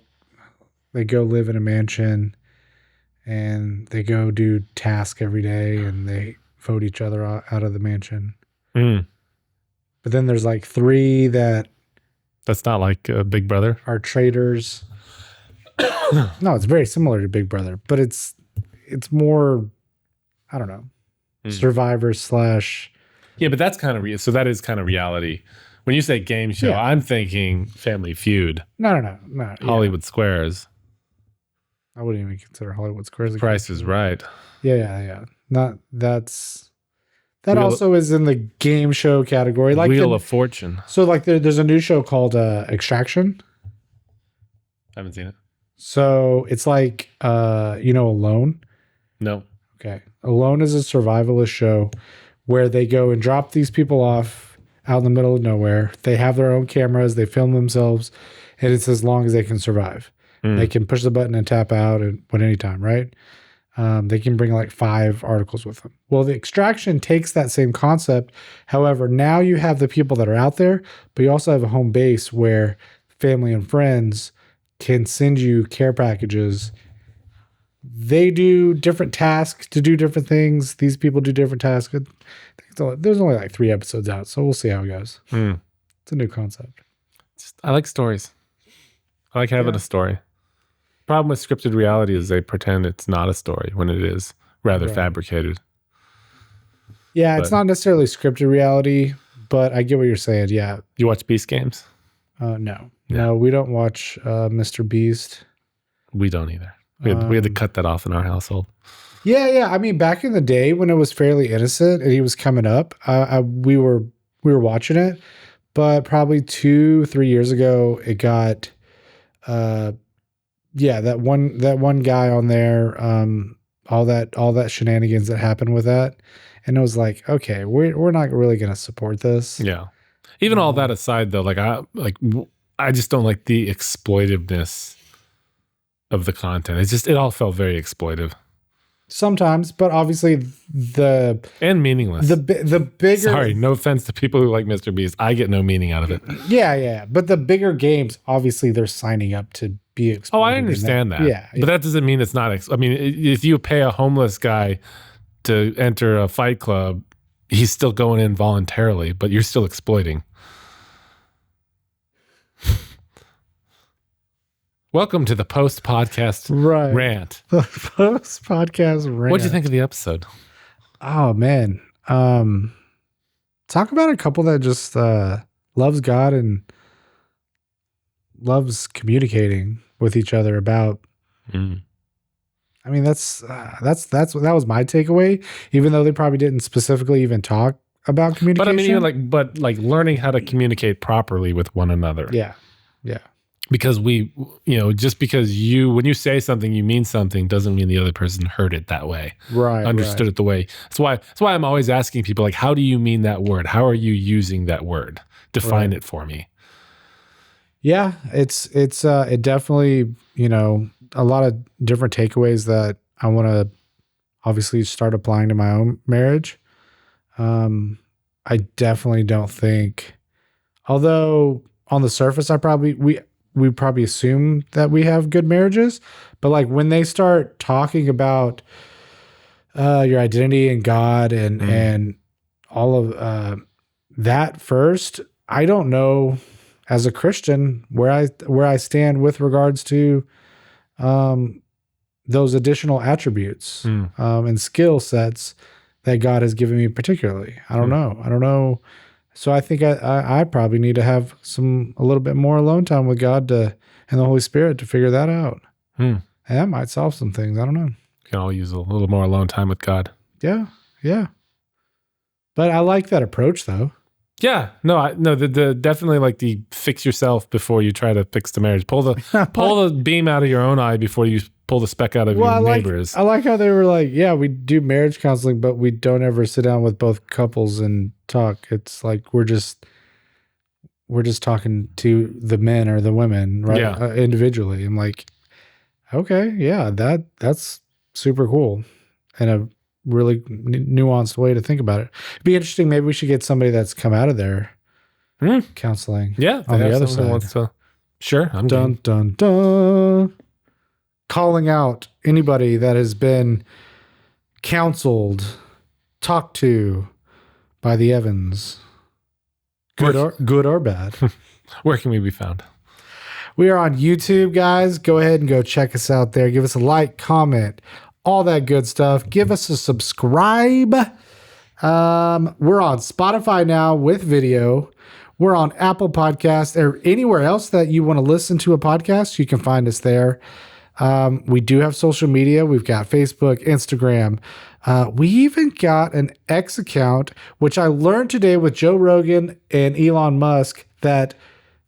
live in a mansion and they go do tasks every day and they vote each other out of the mansion. Mm. But then there's like 3 that That's not like Big Brother. are traders. No, it's very similar to Big Brother, but it's more, I don't know, Survivor / Yeah, but that's kind of so that is kind of reality. When you say game show, Yeah. I'm thinking Family Feud, no. Yeah. Hollywood Squares, I wouldn't even consider Hollywood Squares. Price is Right. Yeah. Not that Wheel- also is in the game show category. Like Wheel of Fortune. so like there's a new show called Extraction. I haven't seen it. So it's like Alone. No. Okay. Alone is a survivalist show where they go and drop these people off out in the middle of nowhere. They have their own cameras, they film themselves, and it's as long as they can survive. They can push the button and tap out at any time, right? They can bring like 5 articles with them. Well, the Extraction takes that same concept. However, now you have the people that are out there, but you also have a home base where family and friends can send you care packages. They do different tasks to do different things. These people do different tasks. There's only like 3 episodes out, so we'll see how it goes. It's a new concept. I like stories. I like having a story. Problem with scripted reality is they pretend it's not a story when it is rather fabricated. Yeah, it's not necessarily scripted reality, but I get what you're saying. Yeah. You watch Beast Games? No, we don't watch Mr. Beast. We don't either. We had to cut that off in our household. Yeah. I mean, back in the day when it was fairly innocent and he was coming up, we were watching it, but probably 2-3 years ago, it got, that one guy on there, all that shenanigans that happened with that, and it was like, okay, we're not really going to support this. Yeah. Even all that aside, though, I just don't like the exploitiveness of the content. It all felt very exploitive Sometimes, but obviously and meaningless. the bigger. Sorry, no offense to people who like Mr. Beast. I get no meaning out of it. Yeah. But the bigger games, obviously, they're signing up to be exploited. Oh, I understand that. Yeah. But that doesn't mean it's not. I mean, if you pay a homeless guy to enter a fight club, he's still going in voluntarily, but you're still exploiting. Welcome to the post-podcast rant. The post-podcast rant. What'd you think of the episode? Oh, man. Talk about a couple that just loves God and loves communicating with each other about. I mean, that was my takeaway, even though they probably didn't specifically even talk about communication. But I mean, even learning how to communicate properly with one another. Yeah. Because just because when you say something, you mean something doesn't mean the other person heard it that way. Right. Understood it the way. That's why I'm always asking people, like, how do you mean that word? How are you using that word? Define it for me. Yeah, it's it definitely, a lot of different takeaways that I want to obviously start applying to my own marriage. I definitely don't think, although on the surface, we probably assume that we have good marriages, but like when they start talking about your identity in God and all of that first, I don't know as a Christian where I stand with regards to those additional attributes and skill sets that God has given me particularly. I don't know. So I think I probably need to have a little bit more alone time with God and the Holy Spirit to figure that out. And that might solve some things. I don't know. Can all use a little more alone time with God. Yeah. Yeah. But I like that approach though. Yeah, the definitely like the fix yourself before you try to fix the marriage. Pull the beam out of your own eye before you pull the speck out of your neighbor's. I like how they were like, yeah, we do marriage counseling, but we don't ever sit down with both couples and talk. It's like we're just talking to the men or the women, right? Yeah. Individually. I'm like, okay, yeah, that's super cool, and a really nuanced way to think about it. It'd be interesting. Maybe we should get somebody that's come out of there counseling. Yeah, on the other side. Sure, I'm Dun dun dun. Calling out anybody that has been counseled, talked to by the Evans, good or bad. Where can we be found? We are on YouTube, guys. Go ahead and go check us out there. Give us a like, comment, all that good stuff. Give us a subscribe. We're on Spotify now with video. We're on Apple Podcasts or anywhere else that you want to listen to a podcast. You can find us there. We do have social media. We've got Facebook, Instagram. We even got an X account, which I learned today with Joe Rogan and Elon Musk that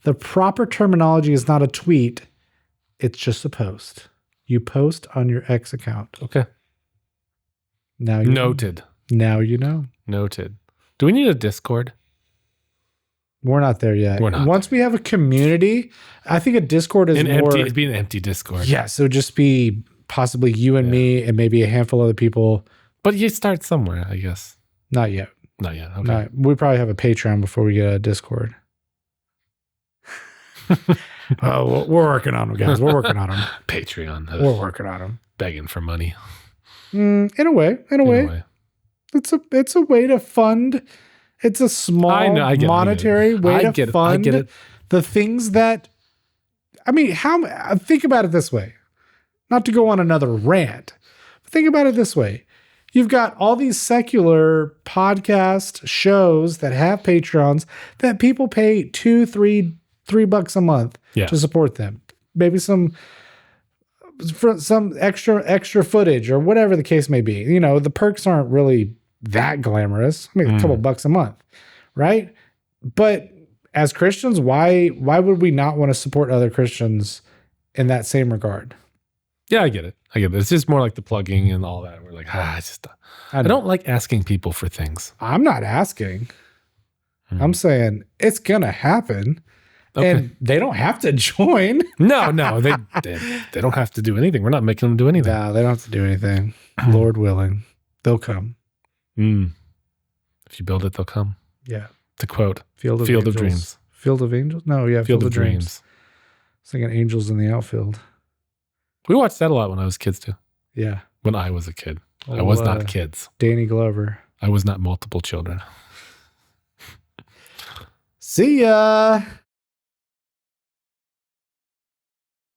the proper terminology is not a tweet. It's just a post. You post on your X account. Okay. Now you Noted. Now you know. Noted. Do we need a Discord? We're not there yet. We're not. Once we have a community, I think a Discord is more. It'd be an empty Discord. Yeah, so just be possibly you and me and maybe a handful of other people. But you start somewhere, I guess. Not yet. Not yet. Okay. No, we probably have a Patreon before we get a Discord. Oh, we're working on them, guys. We're working on them. Patreon. We're working on them. Begging for money. In a way. It's a way to fund. It's a small monetary way to fund the things that. I mean, think about it this way. Not to go on another rant, but think about it this way. You've got all these secular podcast shows that have Patreons that people pay $2-3 a month to support them. Maybe some extra footage or whatever the case may be. You know, the perks aren't really that glamorous. I mean, a couple bucks a month, right? But as Christians, why would we not want to support other Christians in that same regard? Yeah, I get it. It's just more like the plugging and all that. We're like, I don't like asking people for things. I'm not asking. I'm saying it's gonna happen. Okay. And they don't have to join. No, they don't have to do anything. We're not making them do anything. No, they don't have to do anything. Lord willing, they'll come. If you build it, they'll come. Yeah. To quote, Field of Dreams. Field of Angels? No, yeah. Field of Dreams. I was thinking Angels in the Outfield. We watched that a lot when I was kids too. Yeah. When I was a kid. I was not kids. Danny Glover. I was not multiple children. See ya.